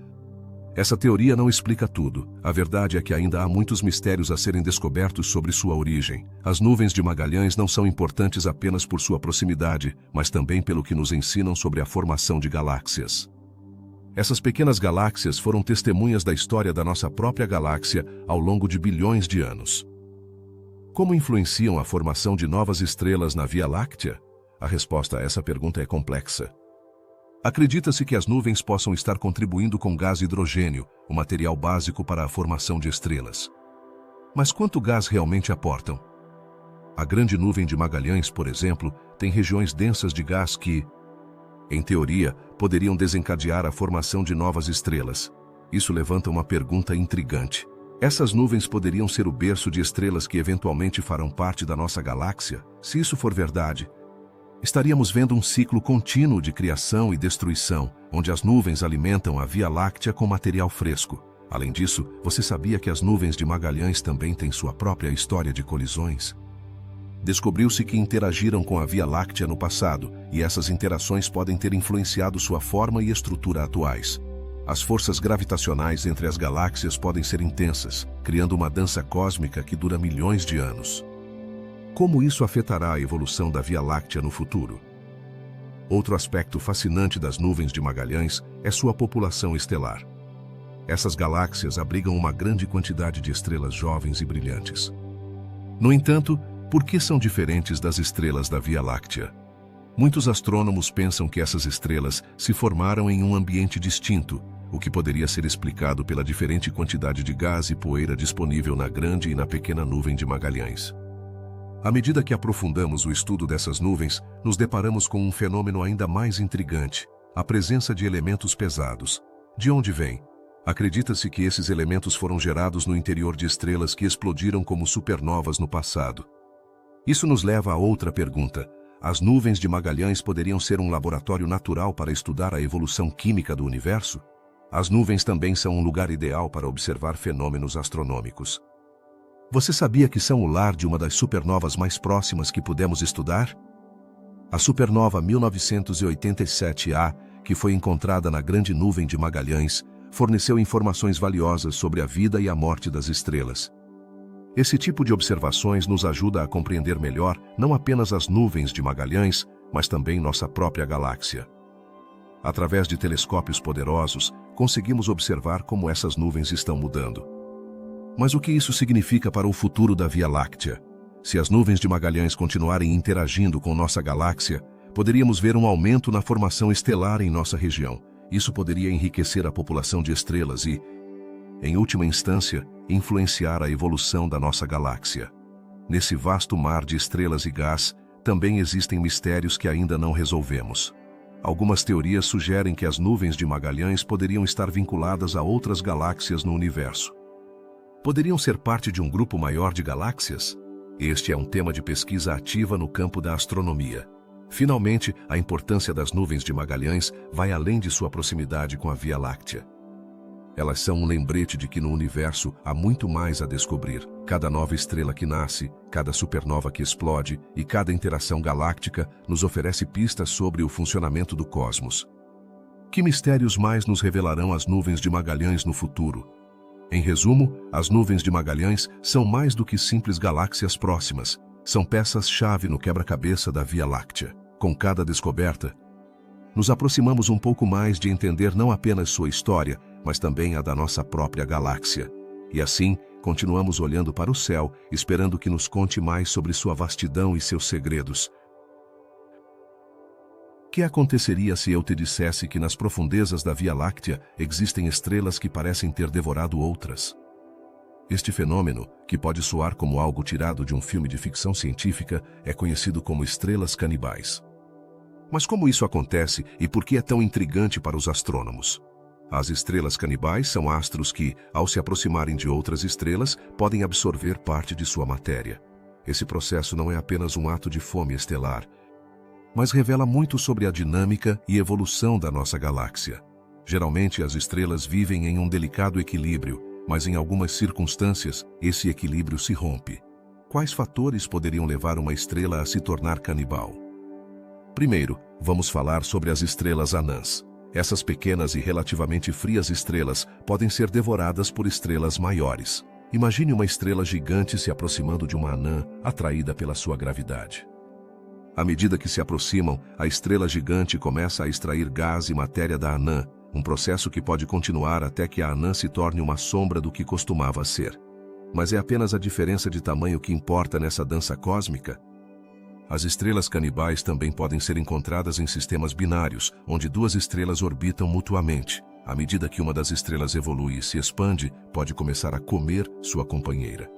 essa teoria não explica tudo. A verdade é que ainda há muitos mistérios a serem descobertos sobre sua origem. As nuvens de Magalhães não são importantes apenas por sua proximidade, mas também pelo que nos ensinam sobre a formação de galáxias. Essas pequenas galáxias foram testemunhas da história da nossa própria galáxia ao longo de bilhões de anos. Como influenciam a formação de novas estrelas na Via Láctea? A resposta a essa pergunta é complexa. Acredita-se que as nuvens possam estar contribuindo com gás hidrogênio, o material básico para a formação de estrelas. Mas quanto gás realmente aportam? A Grande Nuvem de Magalhães, por exemplo, tem regiões densas de gás que, em teoria, poderiam desencadear a formação de novas estrelas. Isso levanta uma pergunta intrigante. Essas nuvens poderiam ser o berço de estrelas que eventualmente farão parte da nossa galáxia? Se isso for verdade, estaríamos vendo um ciclo contínuo de criação e destruição, onde as nuvens alimentam a Via Láctea com material fresco. Além disso, você sabia que as nuvens de Magalhães também têm sua própria história de colisões? Descobriu-se que interagiram com a Via Láctea no passado, e essas interações podem ter influenciado sua forma e estrutura atuais. As forças gravitacionais entre as galáxias podem ser intensas, criando uma dança cósmica que dura milhões de anos. Como isso afetará a evolução da Via Láctea no futuro? Outro aspecto fascinante das nuvens de Magalhães é sua população estelar. Essas galáxias abrigam uma grande quantidade de estrelas jovens e brilhantes. No entanto, por que são diferentes das estrelas da Via Láctea? Muitos astrônomos pensam que essas estrelas se formaram em um ambiente distinto, o que poderia ser explicado pela diferente quantidade de gás e poeira disponível na Grande e na Pequena Nuvem de Magalhães. À medida que aprofundamos o estudo dessas nuvens, nos deparamos com um fenômeno ainda mais intrigante: a presença de elementos pesados. De onde vem? Acredita-se que esses elementos foram gerados no interior de estrelas que explodiram como supernovas no passado. Isso nos leva a outra pergunta. As nuvens de Magalhães poderiam ser um laboratório natural para estudar a evolução química do universo? As nuvens também são um lugar ideal para observar fenômenos astronômicos. Você sabia que são o lar de uma das supernovas mais próximas que pudemos estudar? A supernova 1987A, que foi encontrada na Grande Nuvem de Magalhães, forneceu informações valiosas sobre a vida e a morte das estrelas. Esse tipo de observações nos ajuda a compreender melhor não apenas as nuvens de Magalhães, mas também nossa própria galáxia. Através de telescópios poderosos, conseguimos observar como essas nuvens estão mudando. Mas o que isso significa para o futuro da Via Láctea? Se as nuvens de Magalhães continuarem interagindo com nossa galáxia, poderíamos ver um aumento na formação estelar em nossa região. Isso poderia enriquecer a população de estrelas e, em última instância, influenciar a evolução da nossa galáxia. Nesse vasto mar de estrelas e gás, também existem mistérios que ainda não resolvemos. Algumas teorias sugerem que as nuvens de Magalhães poderiam estar vinculadas a outras galáxias no universo. Poderiam ser parte de um grupo maior de galáxias? Este é um tema de pesquisa ativa no campo da astronomia. Finalmente, a importância das nuvens de Magalhães vai além de sua proximidade com a Via Láctea. Elas são um lembrete de que no universo há muito mais a descobrir. Cada nova estrela que nasce, cada supernova que explode e cada interação galáctica nos oferece pistas sobre o funcionamento do cosmos. Que mistérios mais nos revelarão as nuvens de Magalhães no futuro? Em resumo, as nuvens de Magalhães são mais do que simples galáxias próximas. São peças-chave no quebra-cabeça da Via Láctea. Com cada descoberta, nos aproximamos um pouco mais de entender não apenas sua história, mas também a da nossa própria galáxia. E assim, continuamos olhando para o céu, esperando que nos conte mais sobre sua vastidão e seus segredos. O que aconteceria se eu te dissesse que nas profundezas da Via Láctea existem estrelas que parecem ter devorado outras? Este fenômeno, que pode soar como algo tirado de um filme de ficção científica, é conhecido como estrelas canibais. Mas como isso acontece e por que é tão intrigante para os astrônomos? As estrelas canibais são astros que, ao se aproximarem de outras estrelas, podem absorver parte de sua matéria. Esse processo não é apenas um ato de fome estelar, mas revela muito sobre a dinâmica e evolução da nossa galáxia. Geralmente, as estrelas vivem em um delicado equilíbrio, mas em algumas circunstâncias, esse equilíbrio se rompe. Quais fatores poderiam levar uma estrela a se tornar canibal? Primeiro, vamos falar sobre as estrelas anãs. Essas pequenas e relativamente frias estrelas podem ser devoradas por estrelas maiores. Imagine uma estrela gigante se aproximando de uma anã, atraída pela sua gravidade. À medida que se aproximam, a estrela gigante começa a extrair gás e matéria da anã, um processo que pode continuar até que a anã se torne uma sombra do que costumava ser. Mas é apenas a diferença de tamanho que importa nessa dança cósmica? As estrelas canibais também podem ser encontradas em sistemas binários, onde duas estrelas orbitam mutuamente. À medida que uma das estrelas evolui e se expande, pode começar a comer sua companheira.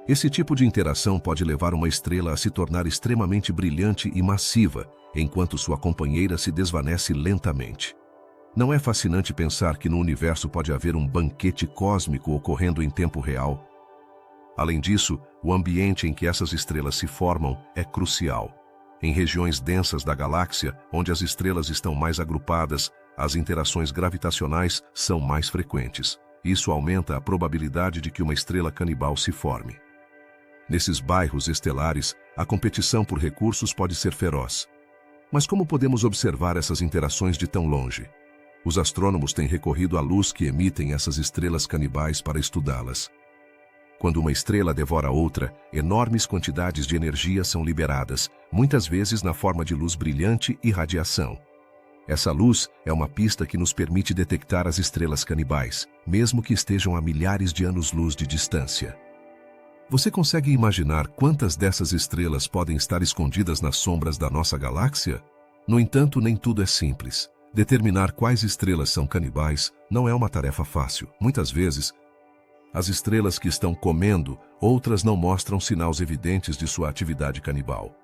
Esse tipo de interação pode levar uma estrela a se tornar extremamente brilhante e massiva, enquanto sua companheira se desvanece lentamente. Não é fascinante pensar que no universo pode haver um banquete cósmico ocorrendo em tempo real? Além disso, o ambiente em que essas estrelas se formam é crucial. Em regiões densas da galáxia, onde as estrelas estão mais agrupadas, as interações gravitacionais são mais frequentes. Isso aumenta a probabilidade de que uma estrela canibal se forme. Nesses bairros estelares, a competição por recursos pode ser feroz. Mas como podemos observar essas interações de tão longe? Os astrônomos têm recorrido à luz que emitem essas estrelas canibais para estudá-las. Quando uma estrela devora outra, enormes quantidades de energia são liberadas, muitas vezes na forma de luz brilhante e radiação. Essa luz é uma pista que nos permite detectar as estrelas canibais, mesmo que estejam a milhares de anos-luz de distância. Você consegue imaginar quantas dessas estrelas podem estar escondidas nas sombras da nossa galáxia? No entanto, nem tudo é simples. Determinar quais estrelas são canibais não é uma tarefa fácil. Muitas vezes, as estrelas que estão comendo, outras não mostram sinais evidentes de sua atividade canibal.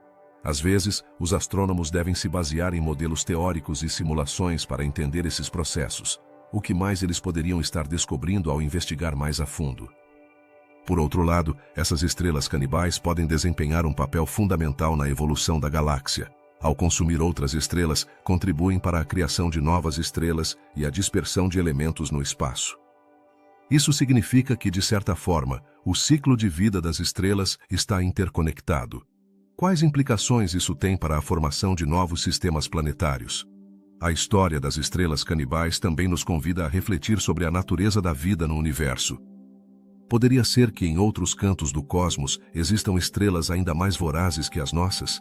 Às vezes, os astrônomos devem se basear em modelos teóricos e simulações para entender esses processos. O que mais eles poderiam estar descobrindo ao investigar mais a fundo? Por outro lado, essas estrelas canibais podem desempenhar um papel fundamental na evolução da galáxia. Ao consumir outras estrelas, contribuem para a criação de novas estrelas e a dispersão de elementos no espaço. Isso significa que, de certa forma, o ciclo de vida das estrelas está interconectado. Quais implicações isso tem para a formação de novos sistemas planetários? A história das estrelas canibais também nos convida a refletir sobre a natureza da vida no universo. Poderia ser que em outros cantos do cosmos existam estrelas ainda mais vorazes que as nossas?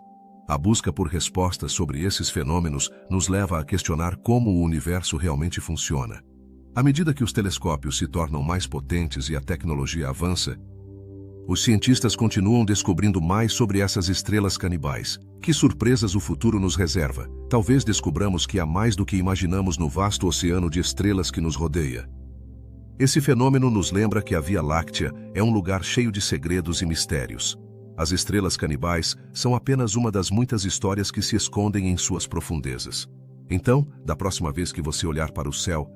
A busca por respostas sobre esses fenômenos nos leva a questionar como o universo realmente funciona. À medida que os telescópios se tornam mais potentes e a tecnologia avança, os cientistas continuam descobrindo mais sobre essas estrelas canibais. Que surpresas o futuro nos reserva? Talvez descubramos que há mais do que imaginamos no vasto oceano de estrelas que nos rodeia. Esse fenômeno nos lembra que a Via Láctea é um lugar cheio de segredos e mistérios. As estrelas canibais são apenas uma das muitas histórias que se escondem em suas profundezas. Então, da próxima vez que você olhar para o céu,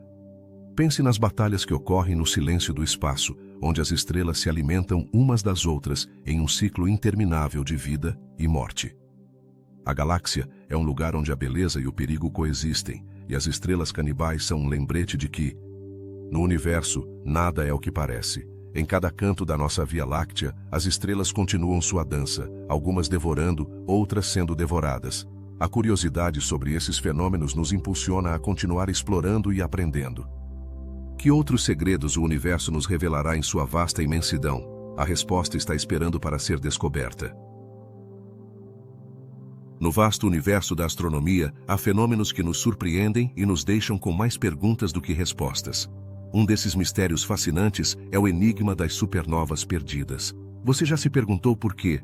pense nas batalhas que ocorrem no silêncio do espaço, onde as estrelas se alimentam umas das outras em um ciclo interminável de vida e morte. A galáxia é um lugar onde a beleza e o perigo coexistem, e as estrelas canibais são um lembrete de que, no universo, nada é o que parece. Em cada canto da nossa Via Láctea, as estrelas continuam sua dança, algumas devorando, outras sendo devoradas. A curiosidade sobre esses fenômenos nos impulsiona a continuar explorando e aprendendo. Que outros segredos o universo nos revelará em sua vasta imensidão? A resposta está esperando para ser descoberta. No vasto universo da astronomia, há fenômenos que nos surpreendem e nos deixam com mais perguntas do que respostas. Um desses mistérios fascinantes é o enigma das supernovas perdidas. Você já se perguntou por quê?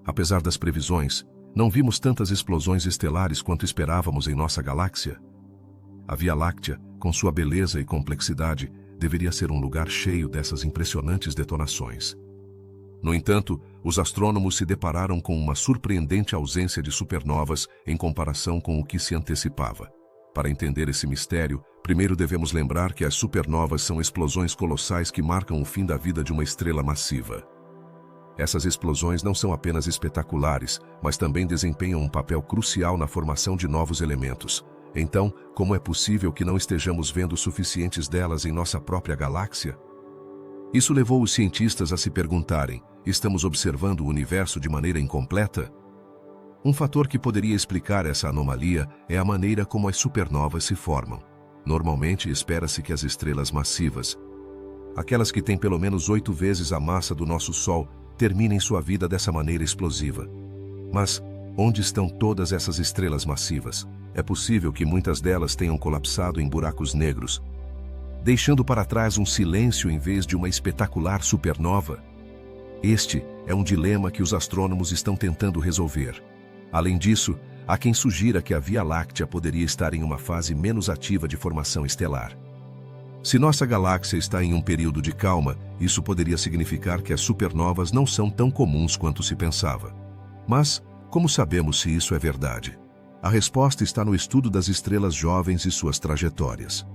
Apesar das previsões, não vimos tantas explosões estelares quanto esperávamos em nossa galáxia? A Via Láctea, com sua beleza e complexidade, deveria ser um lugar cheio dessas impressionantes detonações. No entanto, os astrônomos se depararam com uma surpreendente ausência de supernovas em comparação com o que se antecipava. Para entender esse mistério, primeiro devemos lembrar que as supernovas são explosões colossais que marcam o fim da vida de uma estrela massiva. Essas explosões não são apenas espetaculares, mas também desempenham um papel crucial na formação de novos elementos. Então, como é possível que não estejamos vendo suficientes delas em nossa própria galáxia? Isso levou os cientistas a se perguntarem: estamos observando o universo de maneira incompleta? Um fator que poderia explicar essa anomalia é a maneira como as supernovas se formam. Normalmente, espera-se que as estrelas massivas, aquelas que têm pelo menos 8 vezes a massa do nosso Sol, terminem sua vida dessa maneira explosiva. Mas, onde estão todas essas estrelas massivas? É possível que muitas delas tenham colapsado em buracos negros, deixando para trás um silêncio em vez de uma espetacular supernova? Este é um dilema que os astrônomos estão tentando resolver. Além disso, há quem sugira que a Via Láctea poderia estar em uma fase menos ativa de formação estelar. Se nossa galáxia está em um período de calma, isso poderia significar que as supernovas não são tão comuns quanto se pensava. Mas, como sabemos se isso é verdade? A resposta está no estudo das estrelas jovens e suas trajetórias.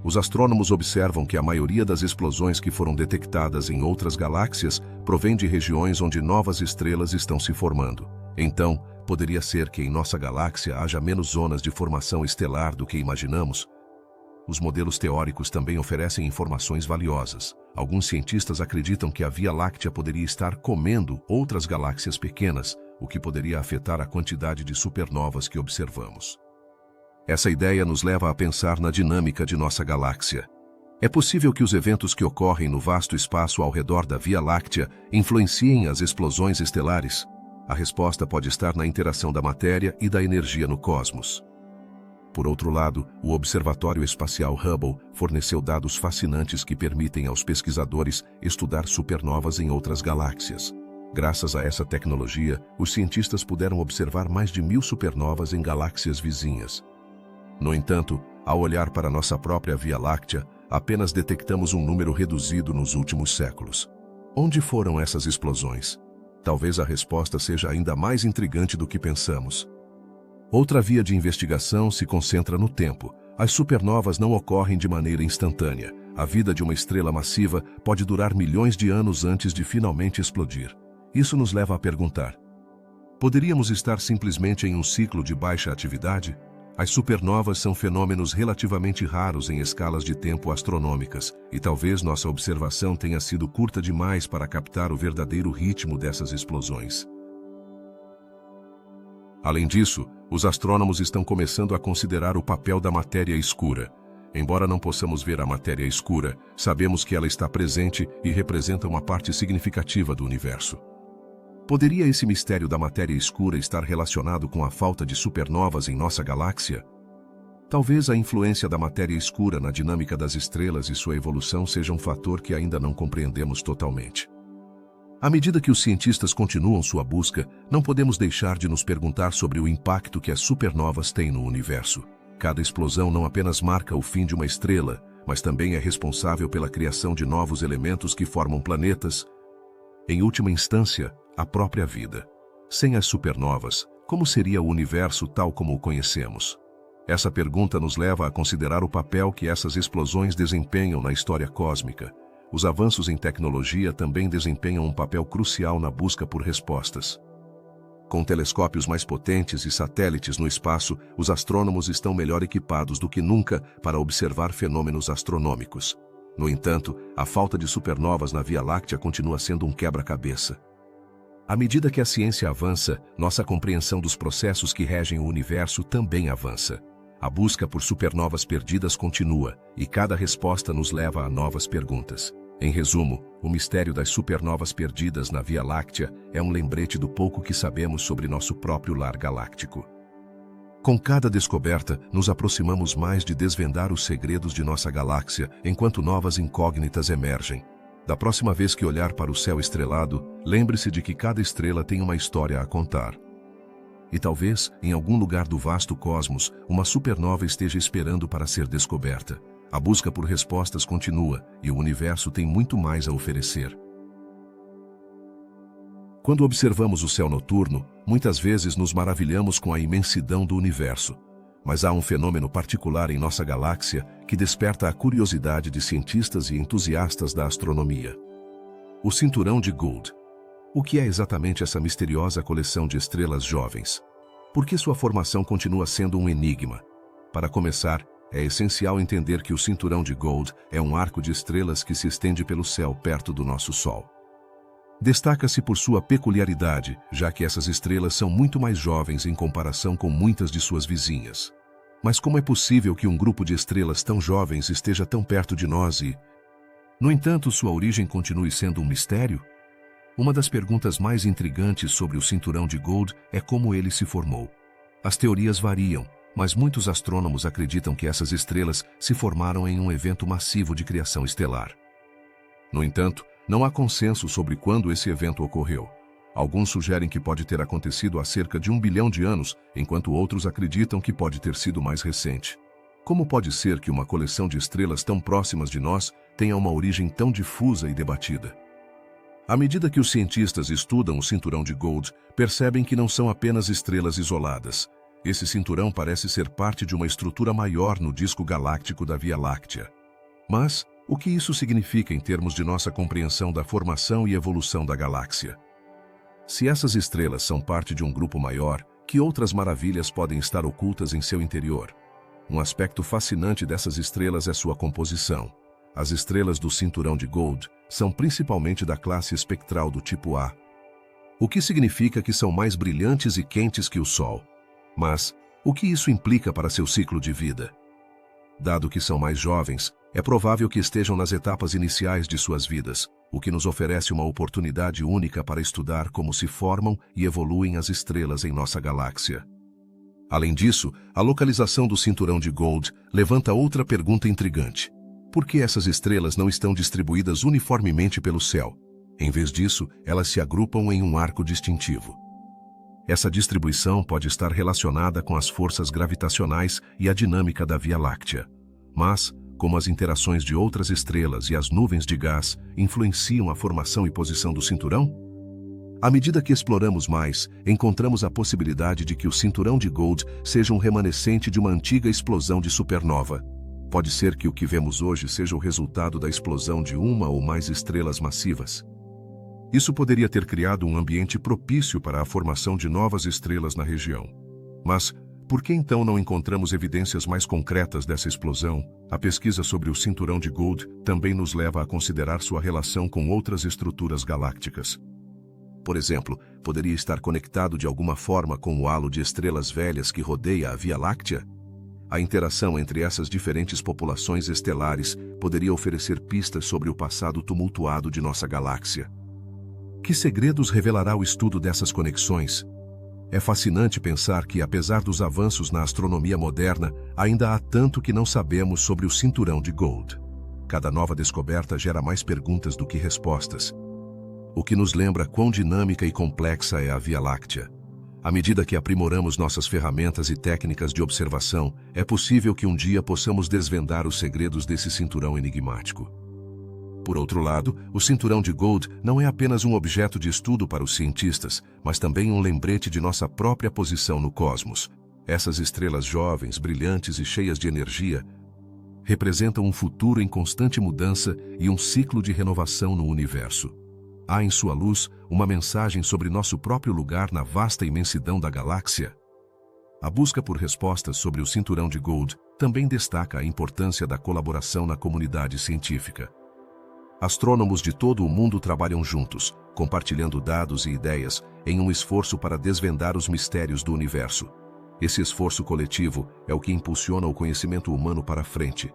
Os astrônomos observam que a maioria das explosões que foram detectadas em outras galáxias provém de regiões onde novas estrelas estão se formando. Então, poderia ser que em nossa galáxia haja menos zonas de formação estelar do que imaginamos? Os modelos teóricos também oferecem informações valiosas. Alguns cientistas acreditam que a Via Láctea poderia estar comendo outras galáxias pequenas, o que poderia afetar a quantidade de supernovas que observamos. Essa ideia nos leva a pensar na dinâmica de nossa galáxia. É possível que os eventos que ocorrem no vasto espaço ao redor da Via Láctea influenciem as explosões estelares? A resposta pode estar na interação da matéria e da energia no cosmos. Por outro lado, o Observatório Espacial Hubble forneceu dados fascinantes que permitem aos pesquisadores estudar supernovas em outras galáxias. Graças a essa tecnologia, os cientistas puderam observar mais de 1000 supernovas em galáxias vizinhas. No entanto, ao olhar para nossa própria Via Láctea, apenas detectamos um número reduzido nos últimos séculos. Onde foram essas explosões? Talvez a resposta seja ainda mais intrigante do que pensamos. Outra via de investigação se concentra no tempo. As supernovas não ocorrem de maneira instantânea. A vida de uma estrela massiva pode durar milhões de anos antes de finalmente explodir. Isso nos leva a perguntar: poderíamos estar simplesmente em um ciclo de baixa atividade? As supernovas são fenômenos relativamente raros em escalas de tempo astronômicas, e talvez nossa observação tenha sido curta demais para captar o verdadeiro ritmo dessas explosões. Além disso, os astrônomos estão começando a considerar o papel da matéria escura. Embora não possamos ver a matéria escura, sabemos que ela está presente e representa uma parte significativa do universo. Poderia esse mistério da matéria escura estar relacionado com a falta de supernovas em nossa galáxia? Talvez a influência da matéria escura na dinâmica das estrelas e sua evolução seja um fator que ainda não compreendemos totalmente. À medida que os cientistas continuam sua busca, não podemos deixar de nos perguntar sobre o impacto que as supernovas têm no universo. Cada explosão não apenas marca o fim de uma estrela, mas também é responsável pela criação de novos elementos que formam planetas. Em última instância, a própria vida. Sem as supernovas, como seria o universo tal como o conhecemos? Essa pergunta nos leva a considerar o papel que essas explosões desempenham na história cósmica. Os avanços em tecnologia também desempenham um papel crucial na busca por respostas. Com telescópios mais potentes e satélites no espaço, os astrônomos estão melhor equipados do que nunca para observar fenômenos astronômicos. No entanto, a falta de supernovas na Via Láctea continua sendo um quebra-cabeça. À medida que a ciência avança, nossa compreensão dos processos que regem o universo também avança. A busca por supernovas perdidas continua, e cada resposta nos leva a novas perguntas. Em resumo, o mistério das supernovas perdidas na Via Láctea é um lembrete do pouco que sabemos sobre nosso próprio lar galáctico. Com cada descoberta, nos aproximamos mais de desvendar os segredos de nossa galáxia, enquanto novas incógnitas emergem. Da próxima vez que olhar para o céu estrelado, lembre-se de que cada estrela tem uma história a contar. E talvez, em algum lugar do vasto cosmos, uma supernova esteja esperando para ser descoberta. A busca por respostas continua, e o universo tem muito mais a oferecer. Quando observamos o céu noturno, muitas vezes nos maravilhamos com a imensidão do universo. Mas há um fenômeno particular em nossa galáxia que desperta a curiosidade de cientistas e entusiastas da astronomia. O cinturão de Gould. O que é exatamente essa misteriosa coleção de estrelas jovens? Por que sua formação continua sendo um enigma? Para começar, é essencial entender que o cinturão de Gould é um arco de estrelas que se estende pelo céu perto do nosso Sol. Destaca-se por sua peculiaridade, já que essas estrelas são muito mais jovens em comparação com muitas de suas vizinhas. Mas como é possível que um grupo de estrelas tão jovens esteja tão perto de nós e, no entanto, sua origem continue sendo um mistério? Uma das perguntas mais intrigantes sobre o cinturão de Gould é como ele se formou. As teorias variam, mas muitos astrônomos acreditam que essas estrelas se formaram em um evento massivo de criação estelar. No entanto, não há consenso sobre quando esse evento ocorreu. Alguns sugerem que pode ter acontecido há cerca de 1 bilhão de anos, enquanto outros acreditam que pode ter sido mais recente. Como pode ser que uma coleção de estrelas tão próximas de nós tenha uma origem tão difusa e debatida? À medida que os cientistas estudam o cinturão de Gould, percebem que não são apenas estrelas isoladas. Esse cinturão parece ser parte de uma estrutura maior no disco galáctico da Via Láctea. Mas, o que isso significa em termos de nossa compreensão da formação e evolução da galáxia? Se essas estrelas são parte de um grupo maior, que outras maravilhas podem estar ocultas em seu interior? Um aspecto fascinante dessas estrelas é sua composição. As estrelas do cinturão de Gould são principalmente da classe espectral do tipo A, o que significa que são mais brilhantes e quentes que o Sol. Mas, o que isso implica para seu ciclo de vida? Dado que são mais jovens, é provável que estejam nas etapas iniciais de suas vidas, o que nos oferece uma oportunidade única para estudar como se formam e evoluem as estrelas em nossa galáxia. Além disso, a localização do cinturão de Gould levanta outra pergunta intrigante. Por que essas estrelas não estão distribuídas uniformemente pelo céu? Em vez disso, elas se agrupam em um arco distintivo. Essa distribuição pode estar relacionada com as forças gravitacionais e a dinâmica da Via Láctea. Mas, como as interações de outras estrelas e as nuvens de gás influenciam a formação e posição do cinturão? À medida que exploramos mais, encontramos a possibilidade de que o cinturão de Gould seja um remanescente de uma antiga explosão de supernova. Pode ser que o que vemos hoje seja o resultado da explosão de uma ou mais estrelas massivas. Isso poderia ter criado um ambiente propício para a formação de novas estrelas na região. Mas, por que então não encontramos evidências mais concretas dessa explosão? A pesquisa sobre o cinturão de Gould também nos leva a considerar sua relação com outras estruturas galácticas. Por exemplo, poderia estar conectado de alguma forma com o halo de estrelas velhas que rodeia a Via Láctea? A interação entre essas diferentes populações estelares poderia oferecer pistas sobre o passado tumultuado de nossa galáxia. Que segredos revelará o estudo dessas conexões? É fascinante pensar que, apesar dos avanços na astronomia moderna, ainda há tanto que não sabemos sobre o cinturão de Gould. Cada nova descoberta gera mais perguntas do que respostas. O que nos lembra quão dinâmica e complexa é a Via Láctea. À medida que aprimoramos nossas ferramentas e técnicas de observação, é possível que um dia possamos desvendar os segredos desse cinturão enigmático. Por outro lado, o cinturão de Gould não é apenas um objeto de estudo para os cientistas, mas também um lembrete de nossa própria posição no cosmos. Essas estrelas jovens, brilhantes e cheias de energia representam um futuro em constante mudança e um ciclo de renovação no universo. Há em sua luz uma mensagem sobre nosso próprio lugar na vasta imensidão da galáxia. A busca por respostas sobre o cinturão de Gould também destaca a importância da colaboração na comunidade científica. Astrônomos de todo o mundo trabalham juntos, compartilhando dados e ideias, em um esforço para desvendar os mistérios do universo. Esse esforço coletivo é o que impulsiona o conhecimento humano para frente.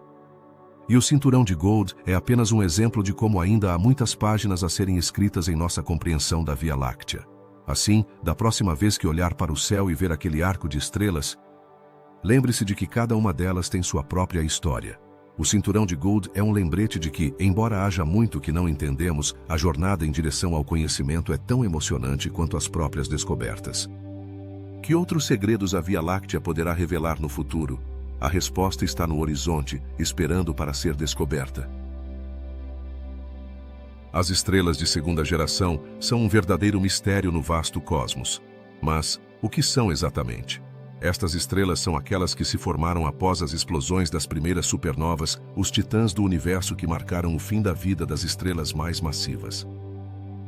E o cinturão de Gould é apenas um exemplo de como ainda há muitas páginas a serem escritas em nossa compreensão da Via Láctea. Assim, da próxima vez que olhar para o céu e ver aquele arco de estrelas, lembre-se de que cada uma delas tem sua própria história. O cinturão de Gould é um lembrete de que, embora haja muito que não entendemos, a jornada em direção ao conhecimento é tão emocionante quanto as próprias descobertas. Que outros segredos a Via Láctea poderá revelar no futuro? A resposta está no horizonte, esperando para ser descoberta. As estrelas de segunda geração são um verdadeiro mistério no vasto cosmos. Mas, o que são exatamente? Estas estrelas são aquelas que se formaram após as explosões das primeiras supernovas, os titãs do universo que marcaram o fim da vida das estrelas mais massivas.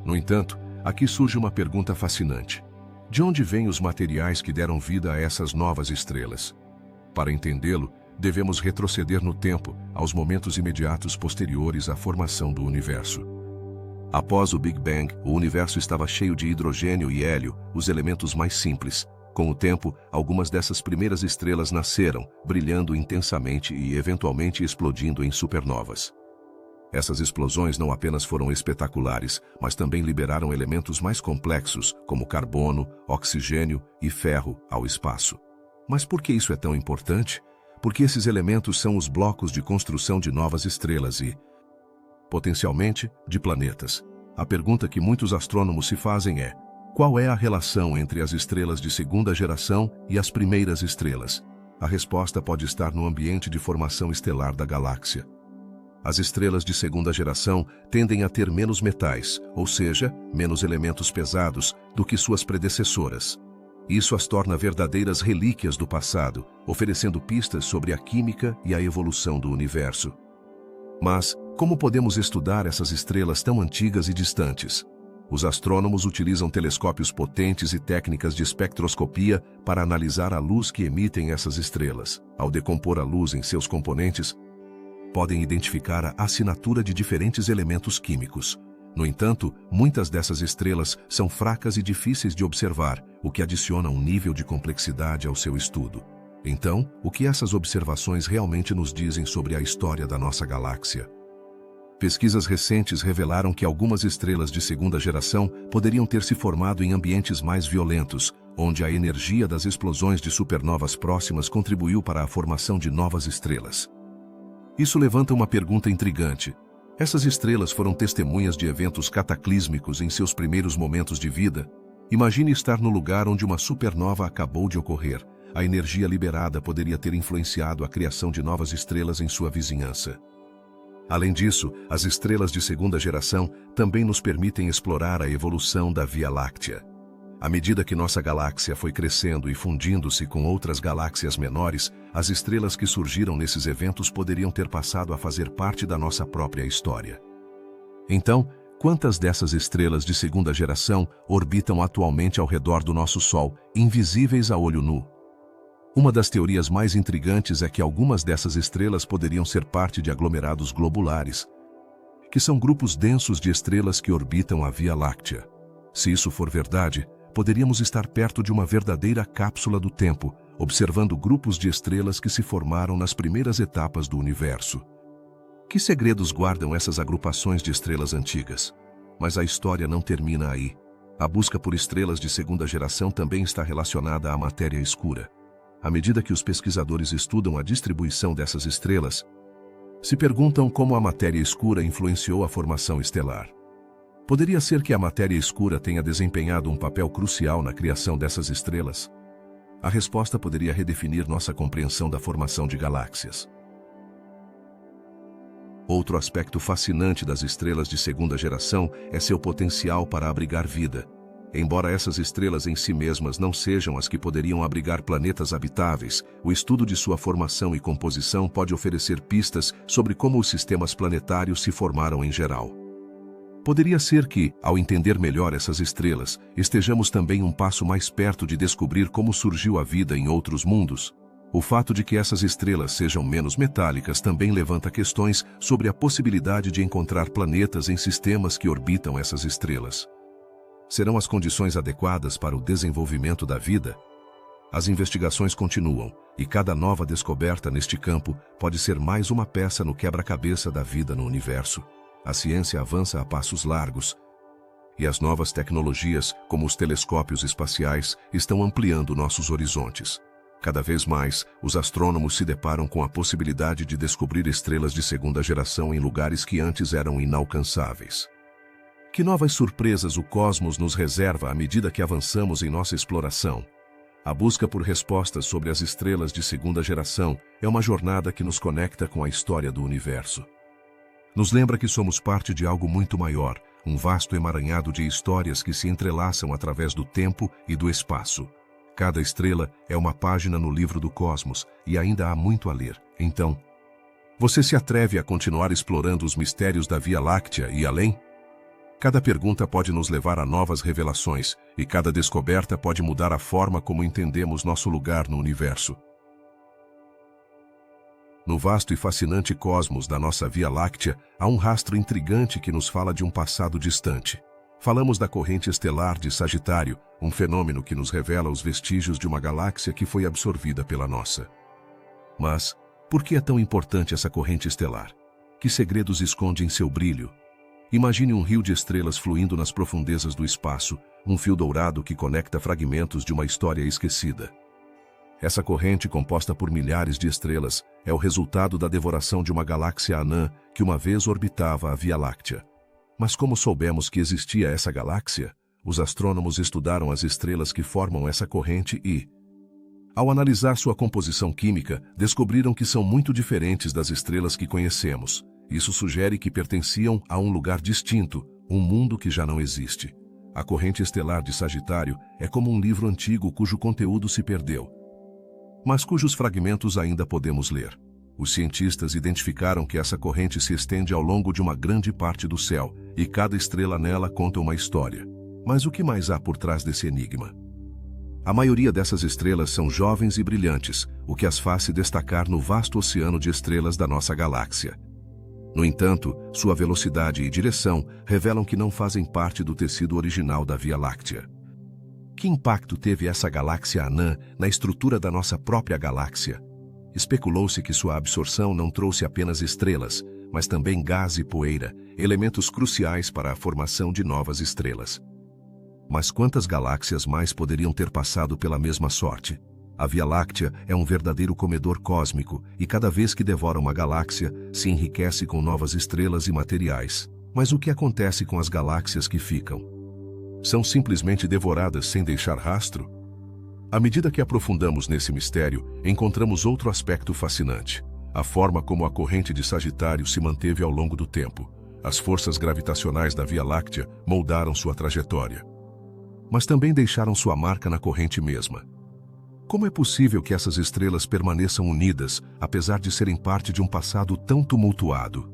No entanto, aqui surge uma pergunta fascinante. De onde vêm os materiais que deram vida a essas novas estrelas? Para entendê-lo, devemos retroceder no tempo, aos momentos imediatos posteriores à formação do universo. Após o Big Bang, o universo estava cheio de hidrogênio e hélio, os elementos mais simples. Com o tempo, algumas dessas primeiras estrelas nasceram, brilhando intensamente e eventualmente explodindo em supernovas. Essas explosões não apenas foram espetaculares, mas também liberaram elementos mais complexos, como carbono, oxigênio e ferro, ao espaço. Mas por que isso é tão importante? Porque esses elementos são os blocos de construção de novas estrelas e, potencialmente, de planetas. A pergunta que muitos astrônomos se fazem é: qual é a relação entre as estrelas de segunda geração e as primeiras estrelas? A resposta pode estar no ambiente de formação estelar da galáxia. As estrelas de segunda geração tendem a ter menos metais, ou seja, menos elementos pesados, do que suas predecessoras. Isso as torna verdadeiras relíquias do passado, oferecendo pistas sobre a química e a evolução do universo. Mas, como podemos estudar essas estrelas tão antigas e distantes? Os astrônomos utilizam telescópios potentes e técnicas de espectroscopia para analisar a luz que emitem essas estrelas. Ao decompor a luz em seus componentes, podem identificar a assinatura de diferentes elementos químicos. No entanto, muitas dessas estrelas são fracas e difíceis de observar, o que adiciona um nível de complexidade ao seu estudo. Então, o que essas observações realmente nos dizem sobre a história da nossa galáxia? Pesquisas recentes revelaram que algumas estrelas de segunda geração poderiam ter se formado em ambientes mais violentos, onde a energia das explosões de supernovas próximas contribuiu para a formação de novas estrelas. Isso levanta uma pergunta intrigante. Essas estrelas foram testemunhas de eventos cataclísmicos em seus primeiros momentos de vida. Imagine estar no lugar onde uma supernova acabou de ocorrer. A energia liberada poderia ter influenciado a criação de novas estrelas em sua vizinhança. Além disso, as estrelas de segunda geração também nos permitem explorar a evolução da Via Láctea. À medida que nossa galáxia foi crescendo e fundindo-se com outras galáxias menores, as estrelas que surgiram nesses eventos poderiam ter passado a fazer parte da nossa própria história. Então, quantas dessas estrelas de segunda geração orbitam atualmente ao redor do nosso Sol, invisíveis a olho nu? Uma das teorias mais intrigantes é que algumas dessas estrelas poderiam ser parte de aglomerados globulares, que são grupos densos de estrelas que orbitam a Via Láctea. Se isso for verdade, poderíamos estar perto de uma verdadeira cápsula do tempo, observando grupos de estrelas que se formaram nas primeiras etapas do universo. Que segredos guardam essas agrupações de estrelas antigas? Mas a história não termina aí. A busca por estrelas de segunda geração também está relacionada à matéria escura. À medida que os pesquisadores estudam a distribuição dessas estrelas, se perguntam como a matéria escura influenciou a formação estelar. Poderia ser que a matéria escura tenha desempenhado um papel crucial na criação dessas estrelas? A resposta poderia redefinir nossa compreensão da formação de galáxias. Outro aspecto fascinante das estrelas de segunda geração é seu potencial para abrigar vida. Embora essas estrelas em si mesmas não sejam as que poderiam abrigar planetas habitáveis, o estudo de sua formação e composição pode oferecer pistas sobre como os sistemas planetários se formaram em geral. Poderia ser que, ao entender melhor essas estrelas, estejamos também um passo mais perto de descobrir como surgiu a vida em outros mundos. O fato de que essas estrelas sejam menos metálicas também levanta questões sobre a possibilidade de encontrar planetas em sistemas que orbitam essas estrelas. Serão as condições adequadas para o desenvolvimento da vida? As investigações continuam, e cada nova descoberta neste campo pode ser mais uma peça no quebra-cabeça da vida no universo. A ciência avança a passos largos, e as novas tecnologias, como os telescópios espaciais, estão ampliando nossos horizontes. Cada vez mais, os astrônomos se deparam com a possibilidade de descobrir estrelas de segunda geração em lugares que antes eram inalcançáveis. Que novas surpresas o cosmos nos reserva à medida que avançamos em nossa exploração? A busca por respostas sobre as estrelas de segunda geração é uma jornada que nos conecta com a história do universo. Nos lembra que somos parte de algo muito maior, um vasto emaranhado de histórias que se entrelaçam através do tempo e do espaço. Cada estrela é uma página no livro do cosmos e ainda há muito a ler. Então, você se atreve a continuar explorando os mistérios da Via Láctea e além? Cada pergunta pode nos levar a novas revelações, e cada descoberta pode mudar a forma como entendemos nosso lugar no universo. No vasto e fascinante cosmos da nossa Via Láctea, há um rastro intrigante que nos fala de um passado distante. Falamos da corrente estelar de Sagitário, um fenômeno que nos revela os vestígios de uma galáxia que foi absorvida pela nossa. Mas, por que é tão importante essa corrente estelar? Que segredos esconde em seu brilho? Imagine um rio de estrelas fluindo nas profundezas do espaço, um fio dourado que conecta fragmentos de uma história esquecida. Essa corrente, composta por milhares de estrelas, é o resultado da devoração de uma galáxia anã que uma vez orbitava a Via Láctea. Mas como soubemos que existia essa galáxia? Os astrônomos estudaram as estrelas que formam essa corrente e, ao analisar sua composição química, descobriram que são muito diferentes das estrelas que conhecemos. Isso sugere que pertenciam a um lugar distinto, um mundo que já não existe. A corrente estelar de Sagitário é como um livro antigo cujo conteúdo se perdeu, mas cujos fragmentos ainda podemos ler. Os cientistas identificaram que essa corrente se estende ao longo de uma grande parte do céu, e cada estrela nela conta uma história. Mas o que mais há por trás desse enigma? A maioria dessas estrelas são jovens e brilhantes, o que as faz se destacar no vasto oceano de estrelas da nossa galáxia. No entanto, sua velocidade e direção revelam que não fazem parte do tecido original da Via Láctea. Que impacto teve essa galáxia anã na estrutura da nossa própria galáxia? Especulou-se que sua absorção não trouxe apenas estrelas, mas também gás e poeira, elementos cruciais para a formação de novas estrelas. Mas quantas galáxias mais poderiam ter passado pela mesma sorte? A Via Láctea é um verdadeiro comedor cósmico e cada vez que devora uma galáxia, se enriquece com novas estrelas e materiais. Mas o que acontece com as galáxias que ficam? São simplesmente devoradas sem deixar rastro? À medida que aprofundamos nesse mistério, encontramos outro aspecto fascinante: a forma como a corrente de Sagitário se manteve ao longo do tempo. As forças gravitacionais da Via Láctea moldaram sua trajetória, mas também deixaram sua marca na corrente mesma. Como é possível que essas estrelas permaneçam unidas, apesar de serem parte de um passado tão tumultuado?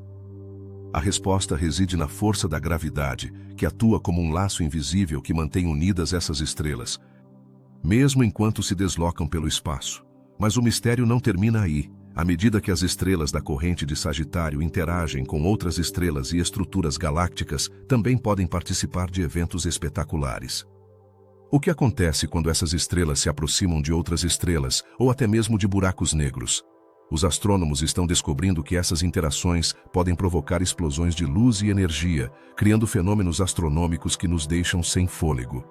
A resposta reside na força da gravidade, que atua como um laço invisível que mantém unidas essas estrelas, mesmo enquanto se deslocam pelo espaço. Mas o mistério não termina aí. À medida que as estrelas da corrente de Sagitário interagem com outras estrelas e estruturas galácticas, também podem participar de eventos espetaculares. O que acontece quando essas estrelas se aproximam de outras estrelas, ou até mesmo de buracos negros? Os astrônomos estão descobrindo que essas interações podem provocar explosões de luz e energia, criando fenômenos astronômicos que nos deixam sem fôlego.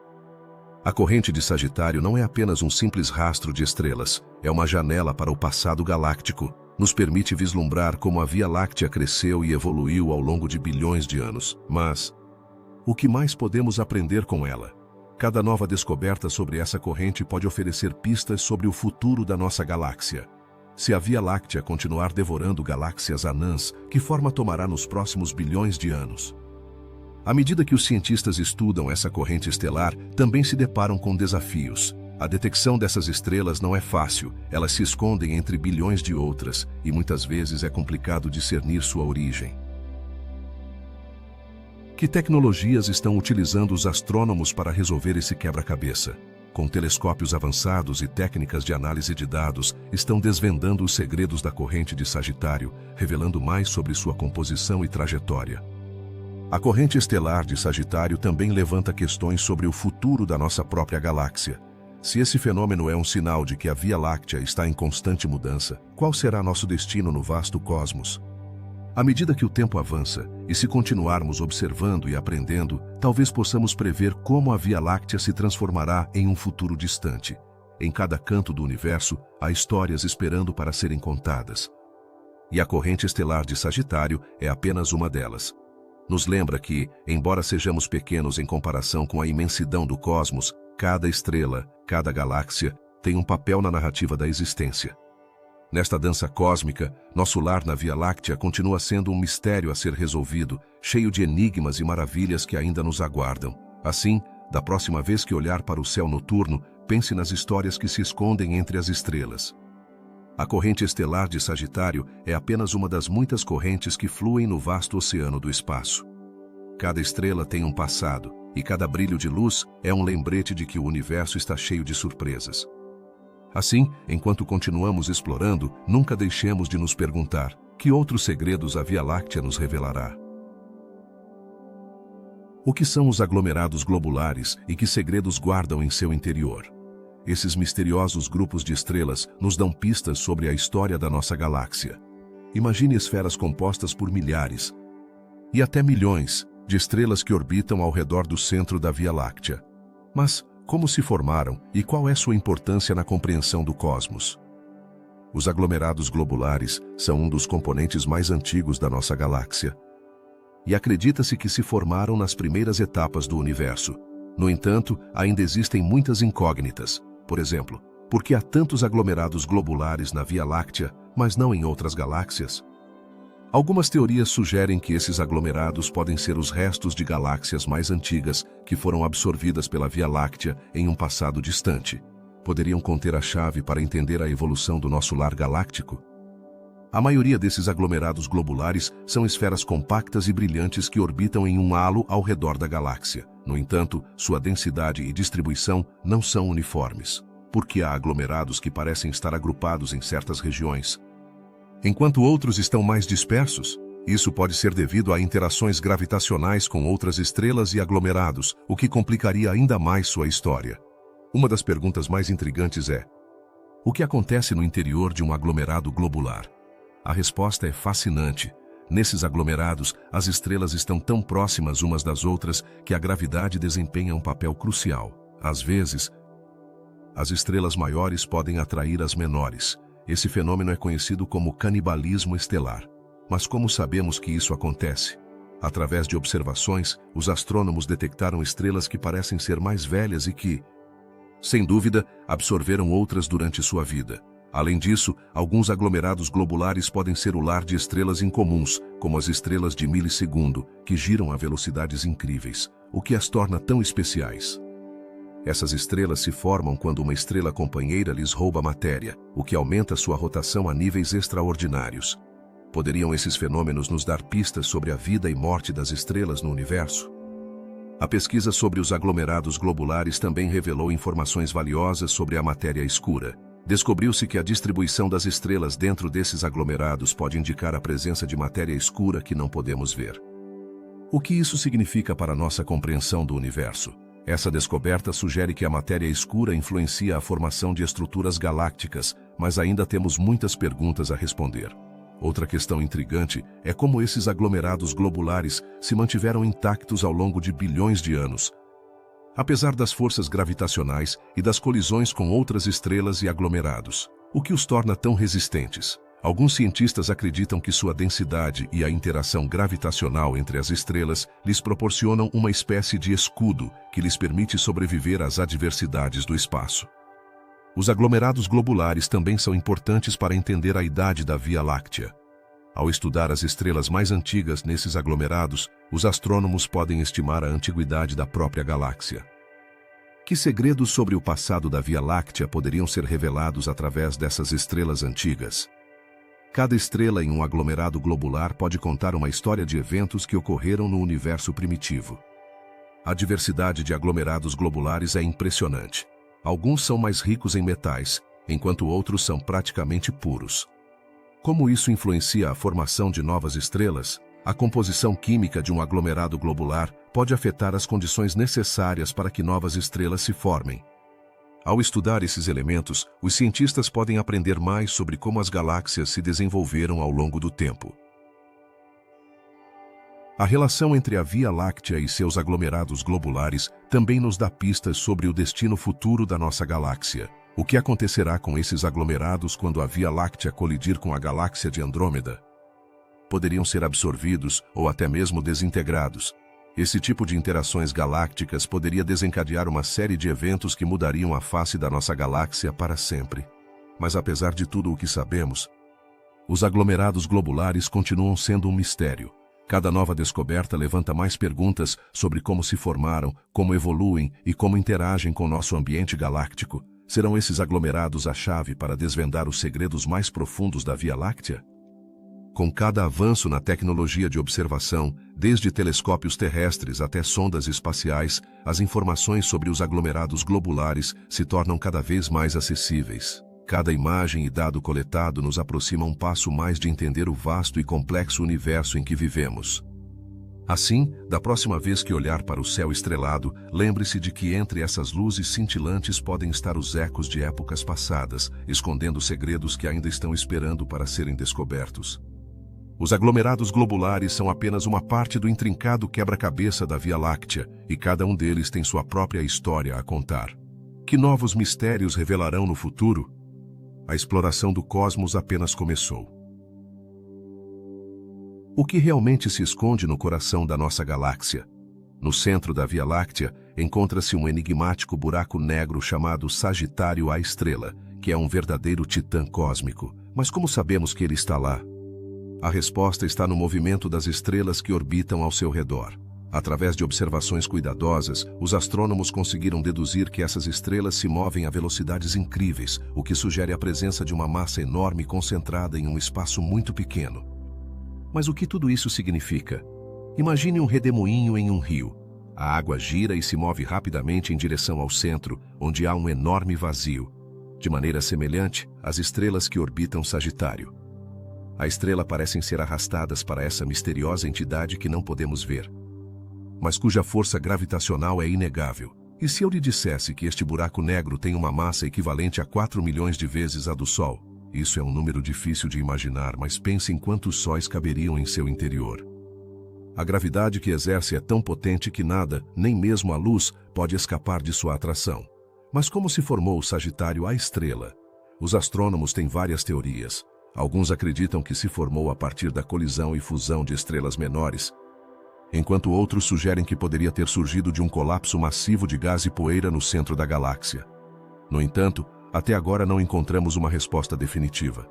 A corrente de Sagitário não é apenas um simples rastro de estrelas, é uma janela para o passado galáctico. Nos permite vislumbrar como a Via Láctea cresceu e evoluiu ao longo de bilhões de anos. Mas o que mais podemos aprender com ela? Cada nova descoberta sobre essa corrente pode oferecer pistas sobre o futuro da nossa galáxia. Se a Via Láctea continuar devorando galáxias anãs, que forma tomará nos próximos bilhões de anos? À medida que os cientistas estudam essa corrente estelar, também se deparam com desafios. A detecção dessas estrelas não é fácil, elas se escondem entre bilhões de outras, e muitas vezes é complicado discernir sua origem. Que tecnologias estão utilizando os astrônomos para resolver esse quebra-cabeça? Com telescópios avançados e técnicas de análise de dados, estão desvendando os segredos da corrente de Sagitário, revelando mais sobre sua composição e trajetória. A corrente estelar de Sagitário também levanta questões sobre o futuro da nossa própria galáxia. Se esse fenômeno é um sinal de que a Via Láctea está em constante mudança, qual será nosso destino no vasto cosmos? À medida que o tempo avança, e se continuarmos observando e aprendendo, talvez possamos prever como a Via Láctea se transformará em um futuro distante. Em cada canto do universo, há histórias esperando para serem contadas. E a corrente estelar de Sagitário é apenas uma delas. Nos lembra que, embora sejamos pequenos em comparação com a imensidão do cosmos, cada estrela, cada galáxia, tem um papel na narrativa da existência. Nesta dança cósmica, nosso lar na Via Láctea continua sendo um mistério a ser resolvido, cheio de enigmas e maravilhas que ainda nos aguardam. Assim, da próxima vez que olhar para o céu noturno, pense nas histórias que se escondem entre as estrelas. A corrente estelar de Sagitário é apenas uma das muitas correntes que fluem no vasto oceano do espaço. Cada estrela tem um passado, e cada brilho de luz é um lembrete de que o universo está cheio de surpresas. Assim, enquanto continuamos explorando, nunca deixemos de nos perguntar: que outros segredos a Via Láctea nos revelará? O que são os aglomerados globulares e que segredos guardam em seu interior? Esses misteriosos grupos de estrelas nos dão pistas sobre a história da nossa galáxia. Imagine esferas compostas por milhares, e até milhões, de estrelas que orbitam ao redor do centro da Via Láctea. Mas como se formaram e qual é sua importância na compreensão do cosmos? Os aglomerados globulares são um dos componentes mais antigos da nossa galáxia. E acredita-se que se formaram nas primeiras etapas do universo. No entanto, ainda existem muitas incógnitas. Por exemplo, por que há tantos aglomerados globulares na Via Láctea, mas não em outras galáxias? Algumas teorias sugerem que esses aglomerados podem ser os restos de galáxias mais antigas que foram absorvidas pela Via Láctea em um passado distante. Poderiam conter a chave para entender a evolução do nosso lar galáctico? A maioria desses aglomerados globulares são esferas compactas e brilhantes que orbitam em um halo ao redor da galáxia. No entanto, sua densidade e distribuição não são uniformes, porque há aglomerados que parecem estar agrupados em certas regiões, enquanto outros estão mais dispersos. Isso pode ser devido a interações gravitacionais com outras estrelas e aglomerados, o que complicaria ainda mais sua história. Uma das perguntas mais intrigantes é: o que acontece no interior de um aglomerado globular? A resposta é fascinante. Nesses aglomerados, as estrelas estão tão próximas umas das outras que a gravidade desempenha um papel crucial. Às vezes, as estrelas maiores podem atrair as menores. Esse fenômeno é conhecido como canibalismo estelar. Mas como sabemos que isso acontece? Através de observações, os astrônomos detectaram estrelas que parecem ser mais velhas e que, sem dúvida, absorveram outras durante sua vida. Além disso, alguns aglomerados globulares podem ser o lar de estrelas incomuns, como as estrelas de milissegundo, que giram a velocidades incríveis, o que as torna tão especiais. Essas estrelas se formam quando uma estrela companheira lhes rouba matéria, o que aumenta sua rotação a níveis extraordinários. Poderiam esses fenômenos nos dar pistas sobre a vida e morte das estrelas no universo? A pesquisa sobre os aglomerados globulares também revelou informações valiosas sobre a matéria escura. Descobriu-se que a distribuição das estrelas dentro desses aglomerados pode indicar a presença de matéria escura que não podemos ver. O que isso significa para nossa compreensão do universo? Essa descoberta sugere que a matéria escura influencia a formação de estruturas galácticas, mas ainda temos muitas perguntas a responder. Outra questão intrigante é como esses aglomerados globulares se mantiveram intactos ao longo de bilhões de anos. Apesar das forças gravitacionais e das colisões com outras estrelas e aglomerados, o que os torna tão resistentes? Alguns cientistas acreditam que sua densidade e a interação gravitacional entre as estrelas lhes proporcionam uma espécie de escudo que lhes permite sobreviver às adversidades do espaço. Os aglomerados globulares também são importantes para entender a idade da Via Láctea. Ao estudar as estrelas mais antigas nesses aglomerados, os astrônomos podem estimar a antiguidade da própria galáxia. Que segredos sobre o passado da Via Láctea poderiam ser revelados através dessas estrelas antigas? Cada estrela em um aglomerado globular pode contar uma história de eventos que ocorreram no universo primitivo. A diversidade de aglomerados globulares é impressionante. Alguns são mais ricos em metais, enquanto outros são praticamente puros. Como isso influencia a formação de novas estrelas? A composição química de um aglomerado globular pode afetar as condições necessárias para que novas estrelas se formem. Ao estudar esses elementos, os cientistas podem aprender mais sobre como as galáxias se desenvolveram ao longo do tempo. A relação entre a Via Láctea e seus aglomerados globulares também nos dá pistas sobre o destino futuro da nossa galáxia. O que acontecerá com esses aglomerados quando a Via Láctea colidir com a galáxia de Andrômeda? Poderiam ser absorvidos ou até mesmo desintegrados. Esse tipo de interações galácticas poderia desencadear uma série de eventos que mudariam a face da nossa galáxia para sempre. Mas apesar de tudo o que sabemos, os aglomerados globulares continuam sendo um mistério. Cada nova descoberta levanta mais perguntas sobre como se formaram, como evoluem e como interagem com nosso ambiente galáctico. Serão esses aglomerados a chave para desvendar os segredos mais profundos da Via Láctea? Com cada avanço na tecnologia de observação, desde telescópios terrestres até sondas espaciais, as informações sobre os aglomerados globulares se tornam cada vez mais acessíveis. Cada imagem e dado coletado nos aproxima um passo mais de entender o vasto e complexo universo em que vivemos. Assim, da próxima vez que olhar para o céu estrelado, lembre-se de que entre essas luzes cintilantes podem estar os ecos de épocas passadas, escondendo segredos que ainda estão esperando para serem descobertos. Os aglomerados globulares são apenas uma parte do intrincado quebra-cabeça da Via Láctea, e cada um deles tem sua própria história a contar. Que novos mistérios revelarão no futuro? A exploração do cosmos apenas começou. O que realmente se esconde no coração da nossa galáxia? No centro da Via Láctea, encontra-se um enigmático buraco negro chamado Sagitário A Estrela, que é um verdadeiro titã cósmico. Mas como sabemos que ele está lá? A resposta está no movimento das estrelas que orbitam ao seu redor. Através de observações cuidadosas, os astrônomos conseguiram deduzir que essas estrelas se movem a velocidades incríveis, o que sugere a presença de uma massa enorme concentrada em um espaço muito pequeno. Mas o que tudo isso significa? Imagine um redemoinho em um rio. A água gira e se move rapidamente em direção ao centro, onde há um enorme vazio. De maneira semelhante, as estrelas que orbitam Sagitário. A estrela parecem ser arrastadas para essa misteriosa entidade que não podemos ver, mas cuja força gravitacional é inegável. E se eu lhe dissesse que este buraco negro tem uma massa equivalente a 4 milhões de vezes a do Sol? Isso é um número difícil de imaginar, mas pense em quantos sóis caberiam em seu interior. A gravidade que exerce é tão potente que nada, nem mesmo a luz, pode escapar de sua atração. Mas como se formou o Sagitário A Estrela? Os astrônomos têm várias teorias. Alguns acreditam que se formou a partir da colisão e fusão de estrelas menores, enquanto outros sugerem que poderia ter surgido de um colapso massivo de gás e poeira no centro da galáxia. No entanto, até agora não encontramos uma resposta definitiva.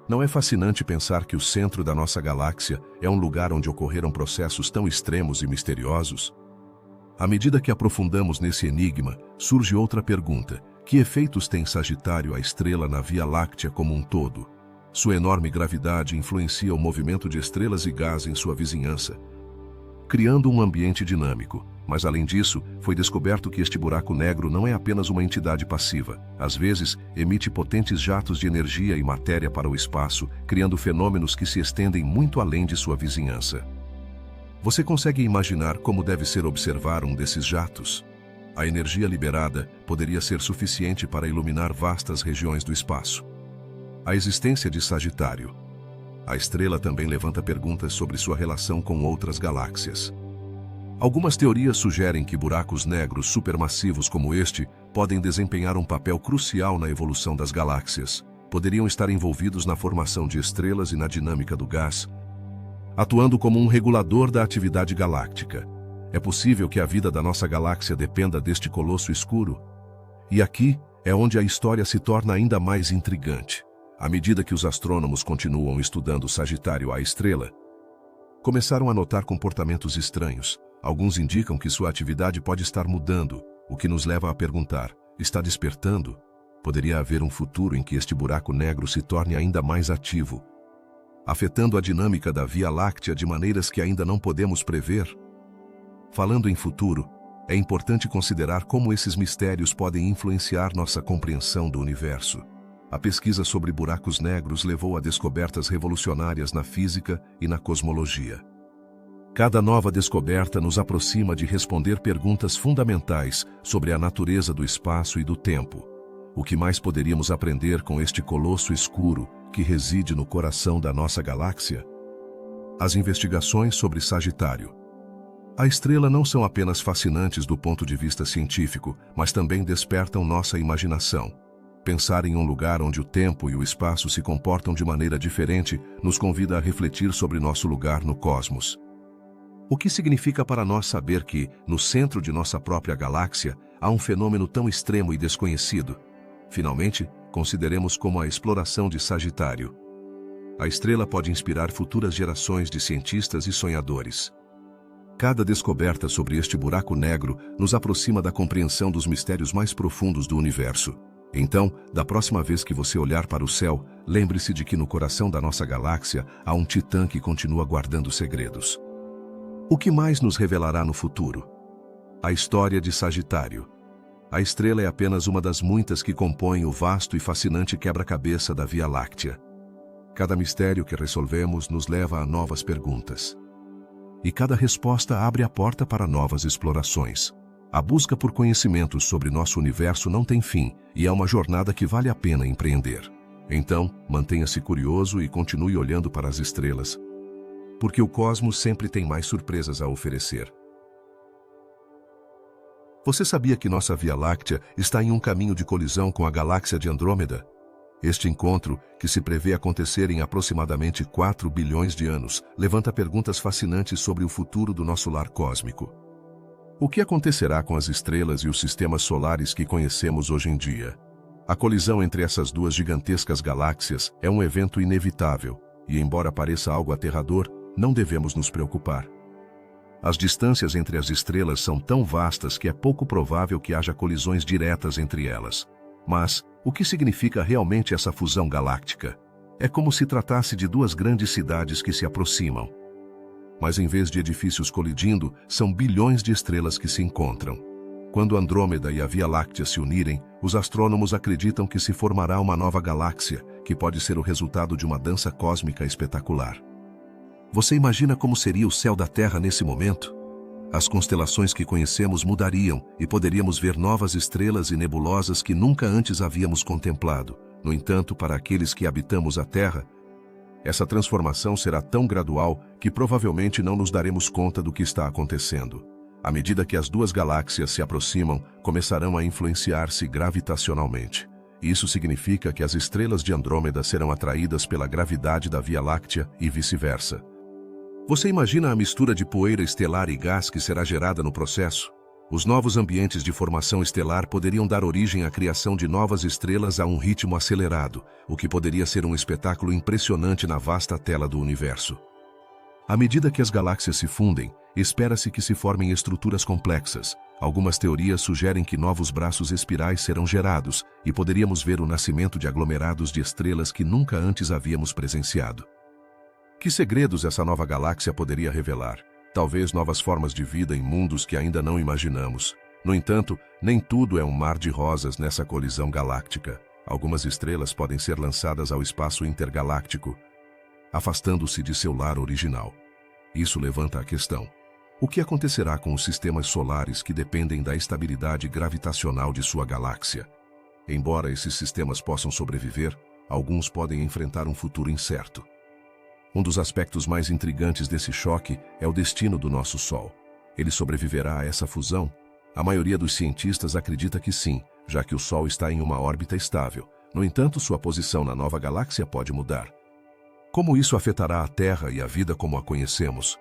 Não é fascinante pensar que o centro da nossa galáxia é um lugar onde ocorreram processos tão extremos e misteriosos? À medida que aprofundamos nesse enigma, surge outra pergunta: que efeitos tem Sagitário, a estrela, na Via Láctea como um todo? Sua enorme gravidade influencia o movimento de estrelas e gás em sua vizinhança, criando um ambiente dinâmico. Mas além disso, foi descoberto que este buraco negro não é apenas uma entidade passiva. Às vezes, emite potentes jatos de energia e matéria para o espaço, criando fenômenos que se estendem muito além de sua vizinhança. Você consegue imaginar como deve ser observar um desses jatos? A energia liberada poderia ser suficiente para iluminar vastas regiões do espaço. A existência de Sagitário. A estrela também levanta perguntas sobre sua relação com outras galáxias. Algumas teorias sugerem que buracos negros supermassivos como este podem desempenhar um papel crucial na evolução das galáxias. Poderiam estar envolvidos na formação de estrelas e na dinâmica do gás, atuando como um regulador da atividade galáctica. É possível que a vida da nossa galáxia dependa deste colosso escuro? E aqui é onde a história se torna ainda mais intrigante. À medida que os astrônomos continuam estudando Sagitário, a estrela, começaram a notar comportamentos estranhos. Alguns indicam que sua atividade pode estar mudando, o que nos leva a perguntar: está despertando? Poderia haver um futuro em que este buraco negro se torne ainda mais ativo, afetando a dinâmica da Via Láctea de maneiras que ainda não podemos prever? Falando em futuro, é importante considerar como esses mistérios podem influenciar nossa compreensão do universo. A pesquisa sobre buracos negros levou a descobertas revolucionárias na física e na cosmologia. Cada nova descoberta nos aproxima de responder perguntas fundamentais sobre a natureza do espaço e do tempo. O que mais poderíamos aprender com este colosso escuro que reside no coração da nossa galáxia? As investigações sobre Sagitário. A estrela não são apenas fascinantes do ponto de vista científico, mas também despertam nossa imaginação. Pensar em um lugar onde o tempo e o espaço se comportam de maneira diferente nos convida a refletir sobre nosso lugar no cosmos. O que significa para nós saber que, no centro de nossa própria galáxia, há um fenômeno tão extremo e desconhecido? Finalmente, consideremos como a exploração de Sagitário. A estrela pode inspirar futuras gerações de cientistas e sonhadores. Cada descoberta sobre este buraco negro nos aproxima da compreensão dos mistérios mais profundos do universo. Então, da próxima vez que você olhar para o céu, lembre-se de que no coração da nossa galáxia há um titã que continua guardando segredos. O que mais nos revelará no futuro? A história de Sagitário. A estrela é apenas uma das muitas que compõem o vasto e fascinante quebra-cabeça da Via Láctea. Cada mistério que resolvemos nos leva a novas perguntas. E cada resposta abre a porta para novas explorações. A busca por conhecimentos sobre nosso universo não tem fim, e é uma jornada que vale a pena empreender. Então, mantenha-se curioso e continue olhando para as estrelas, porque o cosmos sempre tem mais surpresas a oferecer. Você sabia que nossa Via Láctea está em um caminho de colisão com a galáxia de Andrômeda? Este encontro, que se prevê acontecer em aproximadamente 4 bilhões de anos, levanta perguntas fascinantes sobre o futuro do nosso lar cósmico. O que acontecerá com as estrelas e os sistemas solares que conhecemos hoje em dia? A colisão entre essas duas gigantescas galáxias é um evento inevitável, e embora pareça algo aterrador, não devemos nos preocupar. As distâncias entre as estrelas são tão vastas que é pouco provável que haja colisões diretas entre elas. Mas, o que significa realmente essa fusão galáctica? É como se tratasse de duas grandes cidades que se aproximam. Mas em vez de edifícios colidindo, são bilhões de estrelas que se encontram. Quando Andrômeda e a Via Láctea se unirem, os astrônomos acreditam que se formará uma nova galáxia, que pode ser o resultado de uma dança cósmica espetacular. Você imagina como seria o céu da Terra nesse momento? As constelações que conhecemos mudariam e poderíamos ver novas estrelas e nebulosas que nunca antes havíamos contemplado. No entanto, para aqueles que habitamos a Terra, essa transformação será tão gradual que provavelmente não nos daremos conta do que está acontecendo. À medida que as duas galáxias se aproximam, começarão a influenciar-se gravitacionalmente. Isso significa que as estrelas de Andrômeda serão atraídas pela gravidade da Via Láctea e vice-versa. Você imagina a mistura de poeira estelar e gás que será gerada no processo? Os novos ambientes de formação estelar poderiam dar origem à criação de novas estrelas a um ritmo acelerado, o que poderia ser um espetáculo impressionante na vasta tela do universo. À medida que as galáxias se fundem, espera-se que se formem estruturas complexas. Algumas teorias sugerem que novos braços espirais serão gerados e poderíamos ver o nascimento de aglomerados de estrelas que nunca antes havíamos presenciado. Que segredos essa nova galáxia poderia revelar? Talvez novas formas de vida em mundos que ainda não imaginamos. No entanto, nem tudo é um mar de rosas nessa colisão galáctica. Algumas estrelas podem ser lançadas ao espaço intergaláctico, afastando-se de seu lar original. Isso levanta a questão: o que acontecerá com os sistemas solares que dependem da estabilidade gravitacional de sua galáxia? Embora esses sistemas possam sobreviver, alguns podem enfrentar um futuro incerto. Um dos aspectos mais intrigantes desse choque é o destino do nosso Sol. Ele sobreviverá a essa fusão? A maioria dos cientistas acredita que sim, já que o Sol está em uma órbita estável. No entanto, sua posição na nova galáxia pode mudar. Como isso afetará a Terra e a vida como a conhecemos?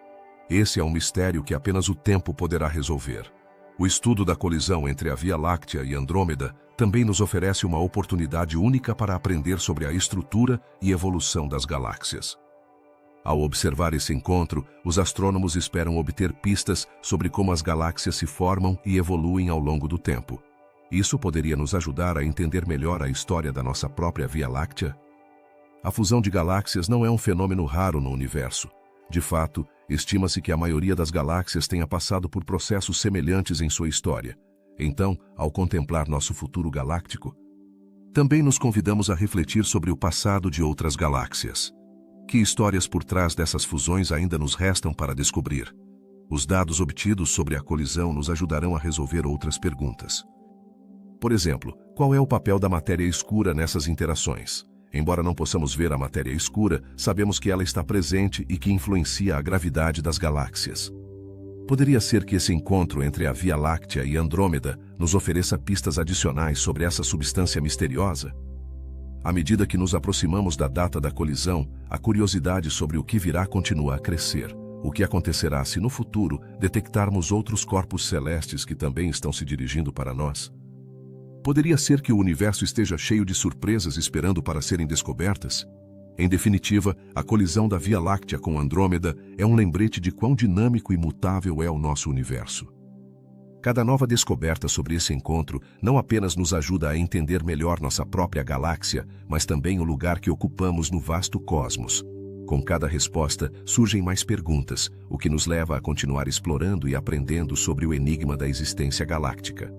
Esse é um mistério que apenas o tempo poderá resolver. O estudo da colisão entre a Via Láctea e Andrômeda também nos oferece uma oportunidade única para aprender sobre a estrutura e evolução das galáxias. Ao observar esse encontro, os astrônomos esperam obter pistas sobre como as galáxias se formam e evoluem ao longo do tempo. Isso poderia nos ajudar a entender melhor a história da nossa própria Via Láctea? A fusão de galáxias não é um fenômeno raro no universo. De fato, estima-se que a maioria das galáxias tenha passado por processos semelhantes em sua história. Então, ao contemplar nosso futuro galáctico, também nos convidamos a refletir sobre o passado de outras galáxias. Que histórias por trás dessas fusões ainda nos restam para descobrir? Os dados obtidos sobre a colisão nos ajudarão a resolver outras perguntas. Por exemplo, qual é o papel da matéria escura nessas interações? Embora não possamos ver a matéria escura, sabemos que ela está presente e que influencia a gravidade das galáxias. Poderia ser que esse encontro entre a Via Láctea e Andrômeda nos ofereça pistas adicionais sobre essa substância misteriosa? À medida que nos aproximamos da data da colisão, a curiosidade sobre o que virá continua a crescer. O que acontecerá se no futuro detectarmos outros corpos celestes que também estão se dirigindo para nós? Poderia ser que o universo esteja cheio de surpresas esperando para serem descobertas? Em definitiva, a colisão da Via Láctea com Andrômeda é um lembrete de quão dinâmico e mutável é o nosso universo. Cada nova descoberta sobre esse encontro não apenas nos ajuda a entender melhor nossa própria galáxia, mas também o lugar que ocupamos no vasto cosmos. Com cada resposta, surgem mais perguntas, o que nos leva a continuar explorando e aprendendo sobre o enigma da existência galáctica.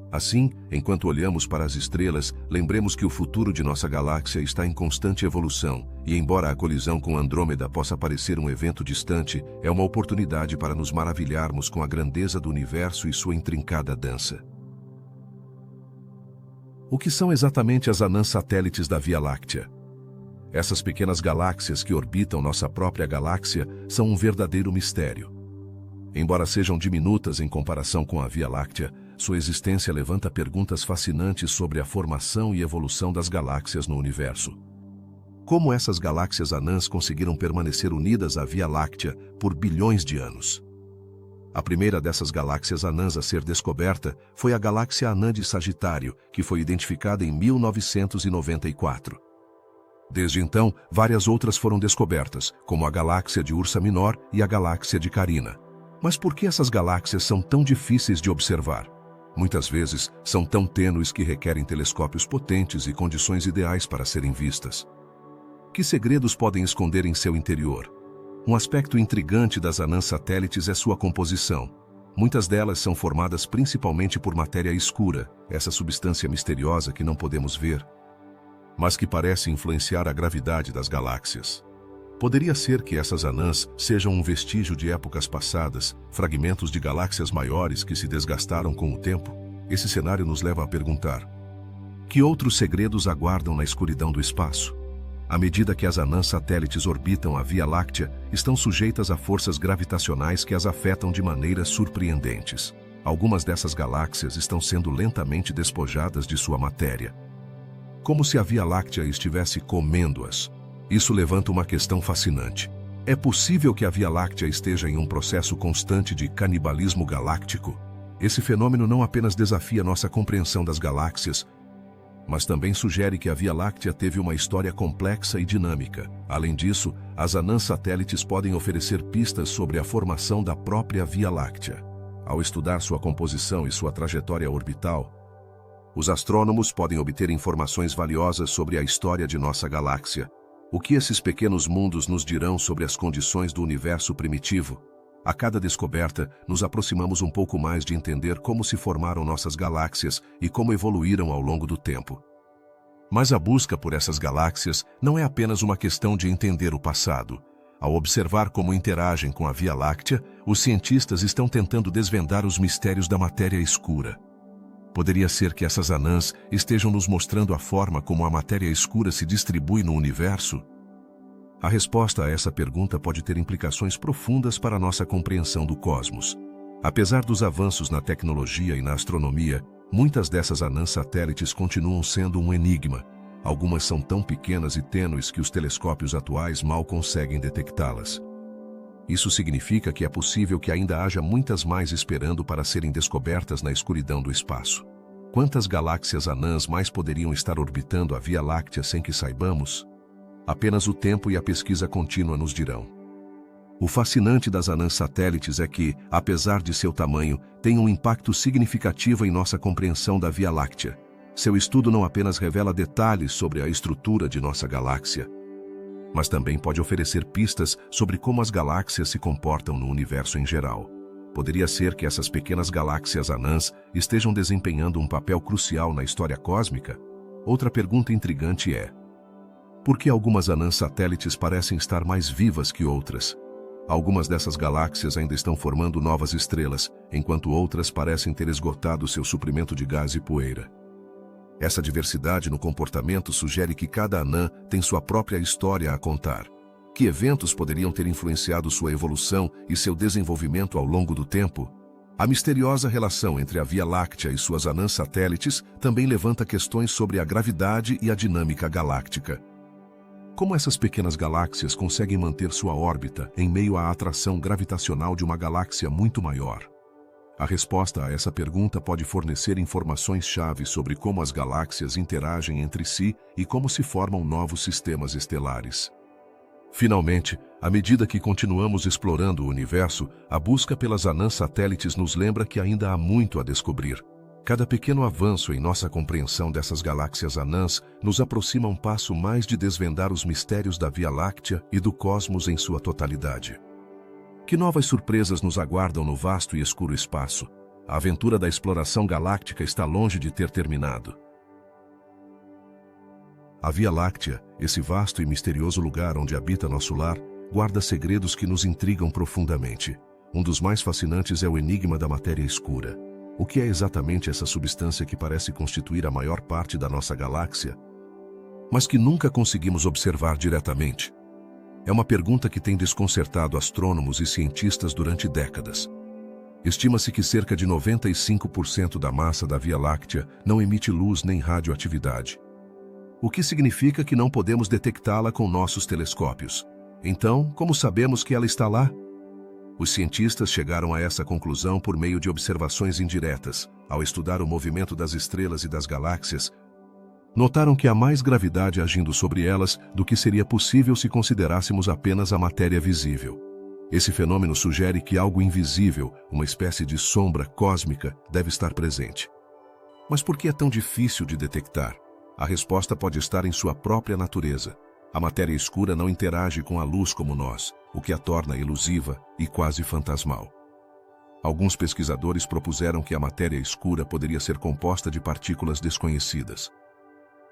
Assim, enquanto olhamos para as estrelas, lembremos que o futuro de nossa galáxia está em constante evolução, e embora a colisão com Andrômeda possa parecer um evento distante, é uma oportunidade para nos maravilharmos com a grandeza do universo e sua intrincada dança. O que são exatamente as anãs satélites da Via Láctea? Essas pequenas galáxias que orbitam nossa própria galáxia são um verdadeiro mistério. Embora sejam diminutas em comparação com a Via Láctea, sua existência levanta perguntas fascinantes sobre a formação e evolução das galáxias no universo. Como essas galáxias anãs conseguiram permanecer unidas à Via Láctea por bilhões de anos? A primeira dessas galáxias anãs a ser descoberta foi a galáxia anã de Sagitário, que foi identificada em 1994. Desde então, várias outras foram descobertas, como a galáxia de Ursa Minor e a galáxia de Carina. Mas por que essas galáxias são tão difíceis de observar? Muitas vezes, são tão tênues que requerem telescópios potentes e condições ideais para serem vistas. Que segredos podem esconder em seu interior? Um aspecto intrigante das anãs satélites é sua composição. Muitas delas são formadas principalmente por matéria escura, essa substância misteriosa que não podemos ver, mas que parece influenciar a gravidade das galáxias. Poderia ser que essas anãs sejam um vestígio de épocas passadas, fragmentos de galáxias maiores que se desgastaram com o tempo? Esse cenário nos leva a perguntar: que outros segredos aguardam na escuridão do espaço? À medida que as anãs satélites orbitam a Via Láctea, estão sujeitas a forças gravitacionais que as afetam de maneiras surpreendentes. Algumas dessas galáxias estão sendo lentamente despojadas de sua matéria, como se a Via Láctea estivesse comendo-as. Isso levanta uma questão fascinante. É possível que a Via Láctea esteja em um processo constante de canibalismo galáctico? Esse fenômeno não apenas desafia nossa compreensão das galáxias, mas também sugere que a Via Láctea teve uma história complexa e dinâmica. Além disso, as anãs satélites podem oferecer pistas sobre a formação da própria Via Láctea. Ao estudar sua composição e sua trajetória orbital, os astrônomos podem obter informações valiosas sobre a história de nossa galáxia. O que esses pequenos mundos nos dirão sobre as condições do universo primitivo? A cada descoberta, nos aproximamos um pouco mais de entender como se formaram nossas galáxias e como evoluíram ao longo do tempo. Mas a busca por essas galáxias não é apenas uma questão de entender o passado. Ao observar como interagem com a Via Láctea, os cientistas estão tentando desvendar os mistérios da matéria escura. Poderia ser que essas anãs estejam nos mostrando a forma como a matéria escura se distribui no universo? A resposta a essa pergunta pode ter implicações profundas para a nossa compreensão do cosmos. Apesar dos avanços na tecnologia e na astronomia, muitas dessas anãs satélites continuam sendo um enigma. Algumas são tão pequenas e tênues que os telescópios atuais mal conseguem detectá-las. Isso significa que é possível que ainda haja muitas mais esperando para serem descobertas na escuridão do espaço. Quantas galáxias anãs mais poderiam estar orbitando a Via Láctea sem que saibamos? Apenas o tempo e a pesquisa contínua nos dirão. O fascinante das anãs satélites é que, apesar de seu tamanho, tem um impacto significativo em nossa compreensão da Via Láctea. Seu estudo não apenas revela detalhes sobre a estrutura de nossa galáxia, mas também pode oferecer pistas sobre como as galáxias se comportam no universo em geral. Poderia ser que essas pequenas galáxias anãs estejam desempenhando um papel crucial na história cósmica? Outra pergunta intrigante é: por que algumas anãs satélites parecem estar mais vivas que outras? Algumas dessas galáxias ainda estão formando novas estrelas, enquanto outras parecem ter esgotado seu suprimento de gás e poeira. Essa diversidade no comportamento sugere que cada anã tem sua própria história a contar. Que eventos poderiam ter influenciado sua evolução e seu desenvolvimento ao longo do tempo? A misteriosa relação entre a Via Láctea e suas anãs satélites também levanta questões sobre a gravidade e a dinâmica galáctica. Como essas pequenas galáxias conseguem manter sua órbita em meio à atração gravitacional de uma galáxia muito maior? A resposta a essa pergunta pode fornecer informações-chave sobre como as galáxias interagem entre si e como se formam novos sistemas estelares. Finalmente, à medida que continuamos explorando o universo, a busca pelas anãs satélites nos lembra que ainda há muito a descobrir. Cada pequeno avanço em nossa compreensão dessas galáxias anãs nos aproxima um passo mais de desvendar os mistérios da Via Láctea e do cosmos em sua totalidade. Que novas surpresas nos aguardam no vasto e escuro espaço? A aventura da exploração galáctica está longe de ter terminado. A Via Láctea, esse vasto e misterioso lugar onde habita nosso lar, guarda segredos que nos intrigam profundamente. Um dos mais fascinantes é o enigma da matéria escura. O que é exatamente essa substância que parece constituir a maior parte da nossa galáxia, mas que nunca conseguimos observar diretamente? É uma pergunta que tem desconcertado astrônomos e cientistas durante décadas. Estima-se que cerca de 95% da massa da Via Láctea não emite luz nem radioatividade, o que significa que não podemos detectá-la com nossos telescópios. Então, como sabemos que ela está lá? Os cientistas chegaram a essa conclusão por meio de observações indiretas. Ao estudar o movimento das estrelas e das galáxias, notaram que há mais gravidade agindo sobre elas do que seria possível se considerássemos apenas a matéria visível. Esse fenômeno sugere que algo invisível, uma espécie de sombra cósmica, deve estar presente. Mas por que é tão difícil de detectar? A resposta pode estar em sua própria natureza. A matéria escura não interage com a luz como nós, o que a torna elusiva e quase fantasmal. Alguns pesquisadores propuseram que a matéria escura poderia ser composta de partículas desconhecidas.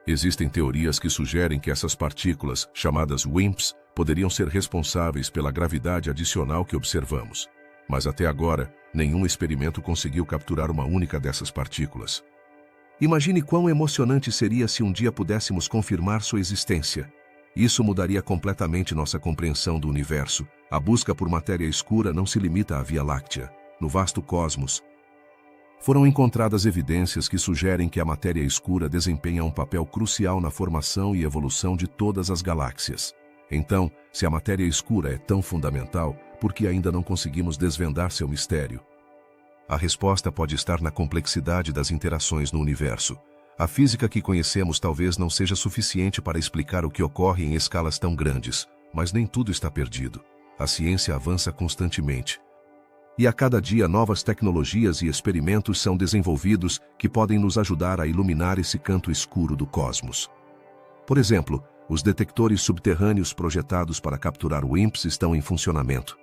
Existem teorias que sugerem que essas partículas, chamadas WIMPs, poderiam ser responsáveis pela gravidade adicional que observamos. Mas até agora, nenhum experimento conseguiu capturar uma única dessas partículas. Imagine quão emocionante seria se um dia pudéssemos confirmar sua existência. Isso mudaria completamente nossa compreensão do universo. A busca por matéria escura não se limita à Via Láctea. No vasto cosmos, foram encontradas evidências que sugerem que a matéria escura desempenha um papel crucial na formação e evolução de todas as galáxias. Então, se a matéria escura é tão fundamental, por que ainda não conseguimos desvendar seu mistério? A resposta pode estar na complexidade das interações no universo. A física que conhecemos talvez não seja suficiente para explicar o que ocorre em escalas tão grandes, mas nem tudo está perdido. A ciência avança constantemente. E a cada dia novas tecnologias e experimentos são desenvolvidos que podem nos ajudar a iluminar esse canto escuro do cosmos. Por exemplo, os detectores subterrâneos projetados para capturar WIMPs estão em funcionamento.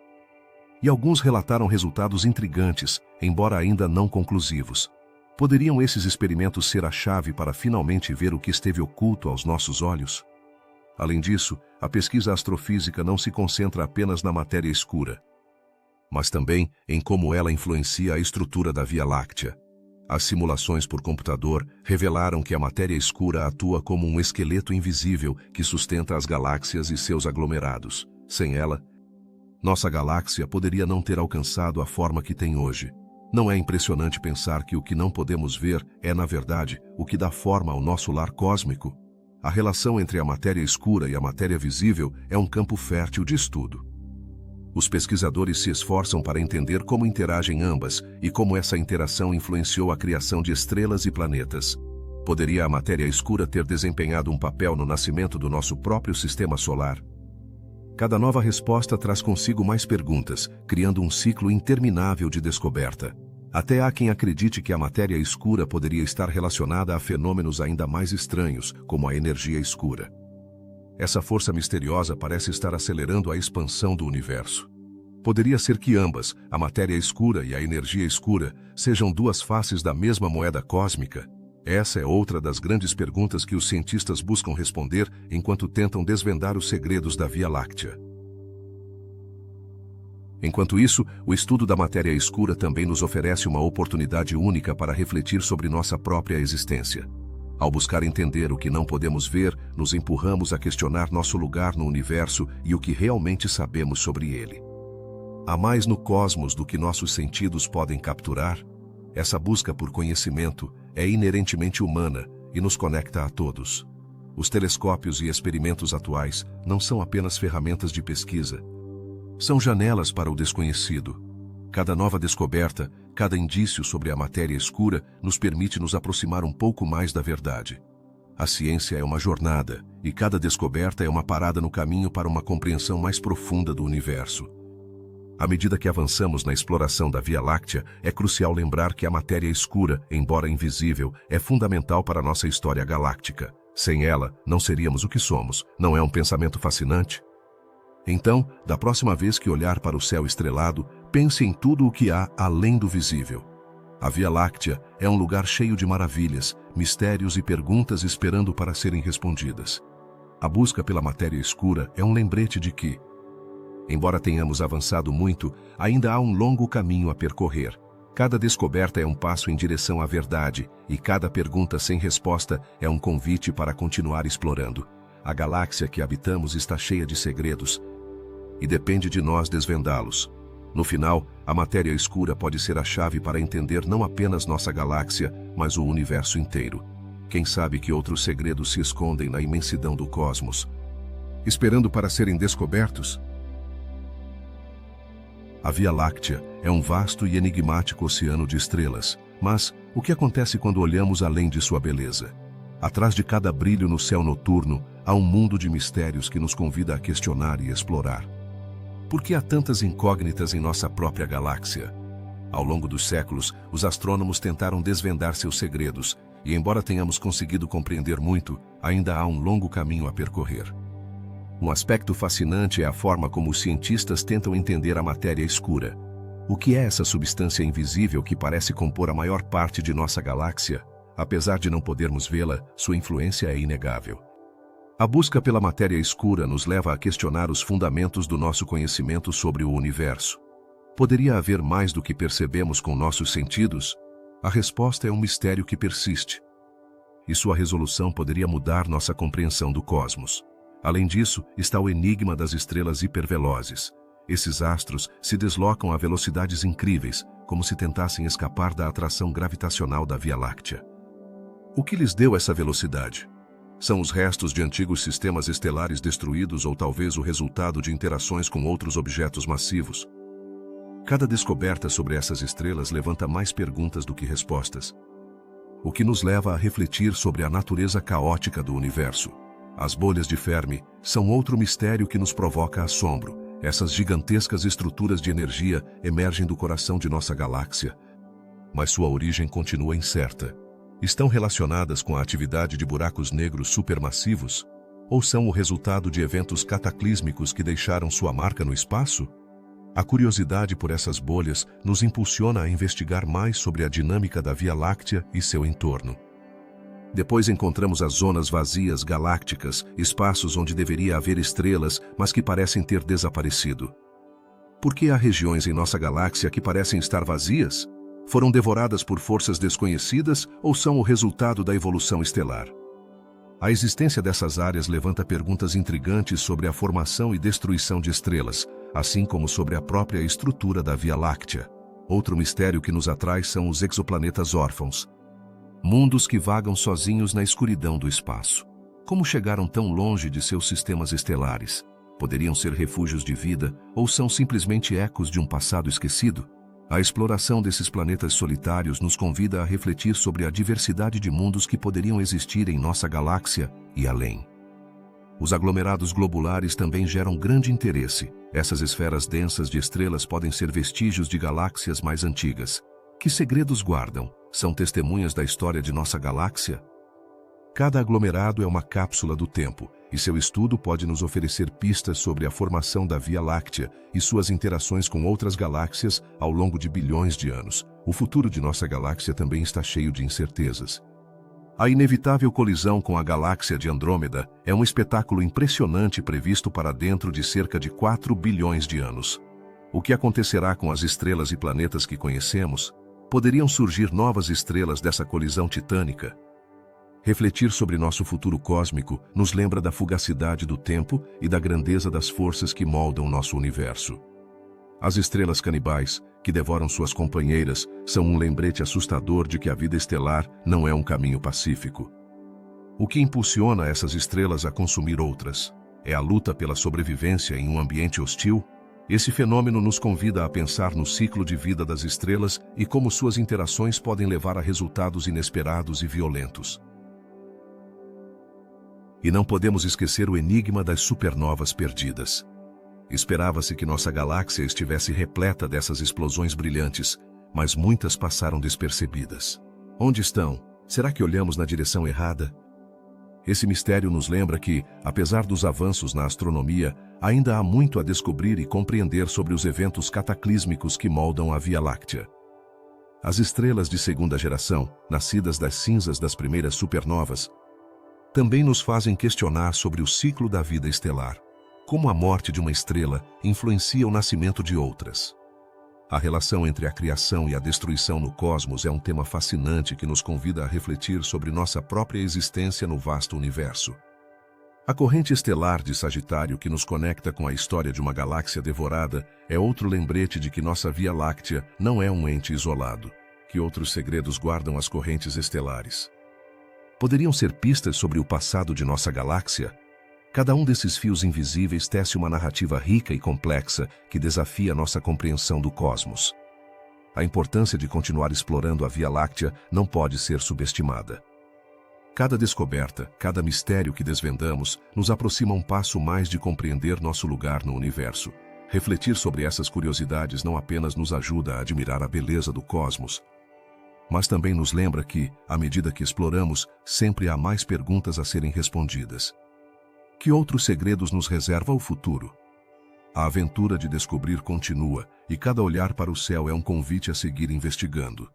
E alguns relataram resultados intrigantes, embora ainda não conclusivos. Poderiam esses experimentos ser a chave para finalmente ver o que esteve oculto aos nossos olhos? Além disso, a pesquisa astrofísica não se concentra apenas na matéria escura, mas também em como ela influencia a estrutura da Via Láctea. As simulações por computador revelaram que a matéria escura atua como um esqueleto invisível que sustenta as galáxias e seus aglomerados. Sem ela, nossa galáxia poderia não ter alcançado a forma que tem hoje. Não é impressionante pensar que o que não podemos ver é, na verdade, o que dá forma ao nosso lar cósmico? A relação entre a matéria escura e a matéria visível é um campo fértil de estudo. Os pesquisadores se esforçam para entender como interagem ambas e como essa interação influenciou a criação de estrelas e planetas. Poderia a matéria escura ter desempenhado um papel no nascimento do nosso próprio sistema solar? Cada nova resposta traz consigo mais perguntas, criando um ciclo interminável de descoberta. Até há quem acredite que a matéria escura poderia estar relacionada a fenômenos ainda mais estranhos, como a energia escura. Essa força misteriosa parece estar acelerando a expansão do universo. Poderia ser que ambas, a matéria escura e a energia escura, sejam duas faces da mesma moeda cósmica? Essa é outra das grandes perguntas que os cientistas buscam responder enquanto tentam desvendar os segredos da Via Láctea. Enquanto isso, o estudo da matéria escura também nos oferece uma oportunidade única para refletir sobre nossa própria existência. Ao buscar entender o que não podemos ver, nos empurramos a questionar nosso lugar no universo e o que realmente sabemos sobre ele. Há mais no cosmos do que nossos sentidos podem capturar? Essa busca por conhecimento é inerentemente humana e nos conecta a todos. Os telescópios e experimentos atuais não são apenas ferramentas de pesquisa. São janelas para o desconhecido. Cada nova descoberta, cada indício sobre a matéria escura nos permite nos aproximar um pouco mais da verdade. A ciência é uma jornada, e cada descoberta é uma parada no caminho para uma compreensão mais profunda do universo. À medida que avançamos na exploração da Via Láctea, é crucial lembrar que a matéria escura, embora invisível, é fundamental para a nossa história galáctica. Sem ela, não seríamos o que somos. Não é um pensamento fascinante? Então, da próxima vez que olhar para o céu estrelado, pense em tudo o que há além do visível. A Via Láctea é um lugar cheio de maravilhas, mistérios e perguntas esperando para serem respondidas. A busca pela matéria escura é um lembrete de que, embora tenhamos avançado muito, ainda há um longo caminho a percorrer. Cada descoberta é um passo em direção à verdade, e cada pergunta sem resposta é um convite para continuar explorando. A galáxia que habitamos está cheia de segredos, e depende de nós desvendá-los. No final, a matéria escura pode ser a chave para entender não apenas nossa galáxia, mas o universo inteiro. Quem sabe que outros segredos se escondem na imensidão do cosmos, esperando para serem descobertos? A Via Láctea é um vasto e enigmático oceano de estrelas, mas o que acontece quando olhamos além de sua beleza? Atrás de cada brilho no céu noturno, há um mundo de mistérios que nos convida a questionar e explorar. Por que há tantas incógnitas em nossa própria galáxia? Ao longo dos séculos, os astrônomos tentaram desvendar seus segredos, e embora tenhamos conseguido compreender muito, ainda há um longo caminho a percorrer. Um aspecto fascinante é a forma como os cientistas tentam entender a matéria escura. O que é essa substância invisível que parece compor a maior parte de nossa galáxia? Apesar de não podermos vê-la, sua influência é inegável. A busca pela matéria escura nos leva a questionar os fundamentos do nosso conhecimento sobre o universo. Poderia haver mais do que percebemos com nossos sentidos? A resposta é um mistério que persiste. E sua resolução poderia mudar nossa compreensão do cosmos. Além disso, está o enigma das estrelas hipervelozes. Esses astros se deslocam a velocidades incríveis, como se tentassem escapar da atração gravitacional da Via Láctea. O que lhes deu essa velocidade? São os restos de antigos sistemas estelares destruídos ou talvez o resultado de interações com outros objetos massivos? Cada descoberta sobre essas estrelas levanta mais perguntas do que respostas. o que nos leva a refletir sobre a natureza caótica do universo. As bolhas de Fermi são outro mistério que nos provoca assombro. Essas gigantescas estruturas de energia emergem do coração de nossa galáxia, mas sua origem continua incerta. Estão relacionadas com a atividade de buracos negros supermassivos? Ou são o resultado de eventos cataclísmicos que deixaram sua marca no espaço? A curiosidade por essas bolhas nos impulsiona a investigar mais sobre a dinâmica da Via Láctea e seu entorno. Depois encontramos as zonas vazias galácticas, espaços onde deveria haver estrelas, mas que parecem ter desaparecido. Por que há regiões em nossa galáxia que parecem estar vazias? Foram devoradas por forças desconhecidas ou são o resultado da evolução estelar? A existência dessas áreas levanta perguntas intrigantes sobre a formação e destruição de estrelas, assim como sobre a própria estrutura da Via Láctea. Outro mistério que nos atrai são os exoplanetas órfãos. Mundos que vagam sozinhos na escuridão do espaço. Como chegaram tão longe de seus sistemas estelares? Poderiam ser refúgios de vida ou são simplesmente ecos de um passado esquecido? A exploração desses planetas solitários nos convida a refletir sobre a diversidade de mundos que poderiam existir em nossa galáxia e além. Os aglomerados globulares também geram grande interesse. Essas esferas densas de estrelas podem ser vestígios de galáxias mais antigas. Que segredos guardam? São testemunhas da história de nossa galáxia? Cada aglomerado é uma cápsula do tempo, e seu estudo pode nos oferecer pistas sobre a formação da Via Láctea e suas interações com outras galáxias ao longo de bilhões de anos. O futuro de nossa galáxia também está cheio de incertezas. A inevitável colisão com a galáxia de Andrômeda é um espetáculo impressionante previsto para dentro de cerca de 4 bilhões de anos. O que acontecerá com as estrelas e planetas que conhecemos? Poderiam surgir novas estrelas dessa colisão titânica? Refletir sobre nosso futuro cósmico nos lembra da fugacidade do tempo e da grandeza das forças que moldam nosso universo. As estrelas canibais, que devoram suas companheiras, são um lembrete assustador de que a vida estelar não é um caminho pacífico. O que impulsiona essas estrelas a consumir outras? É a luta pela sobrevivência em um ambiente hostil? Esse fenômeno nos convida a pensar no ciclo de vida das estrelas e como suas interações podem levar a resultados inesperados e violentos. E não podemos esquecer o enigma das supernovas perdidas. Esperava-se que nossa galáxia estivesse repleta dessas explosões brilhantes, mas muitas passaram despercebidas. Onde estão? Será que olhamos na direção errada? Esse mistério nos lembra que, apesar dos avanços na astronomia, ainda há muito a descobrir e compreender sobre os eventos cataclísmicos que moldam a Via Láctea. As estrelas de segunda geração, nascidas das cinzas das primeiras supernovas, também nos fazem questionar sobre o ciclo da vida estelar. Como a morte de uma estrela influencia o nascimento de outras. A relação entre a criação e a destruição no cosmos é um tema fascinante que nos convida a refletir sobre nossa própria existência no vasto universo. A corrente estelar de Sagitário que nos conecta com a história de uma galáxia devorada é outro lembrete de que nossa Via Láctea não é um ente isolado. Que outros segredos guardam as correntes estelares? Poderiam ser pistas sobre o passado de nossa galáxia? Cada um desses fios invisíveis tece uma narrativa rica e complexa que desafia nossa compreensão do cosmos. A importância de continuar explorando a Via Láctea não pode ser subestimada. Cada descoberta, cada mistério que desvendamos, nos aproxima um passo mais de compreender nosso lugar no universo. Refletir sobre essas curiosidades não apenas nos ajuda a admirar a beleza do cosmos, mas também nos lembra que, à medida que exploramos, sempre há mais perguntas a serem respondidas. Que outros segredos nos reserva o futuro? A aventura de descobrir continua, e cada olhar para o céu é um convite a seguir investigando.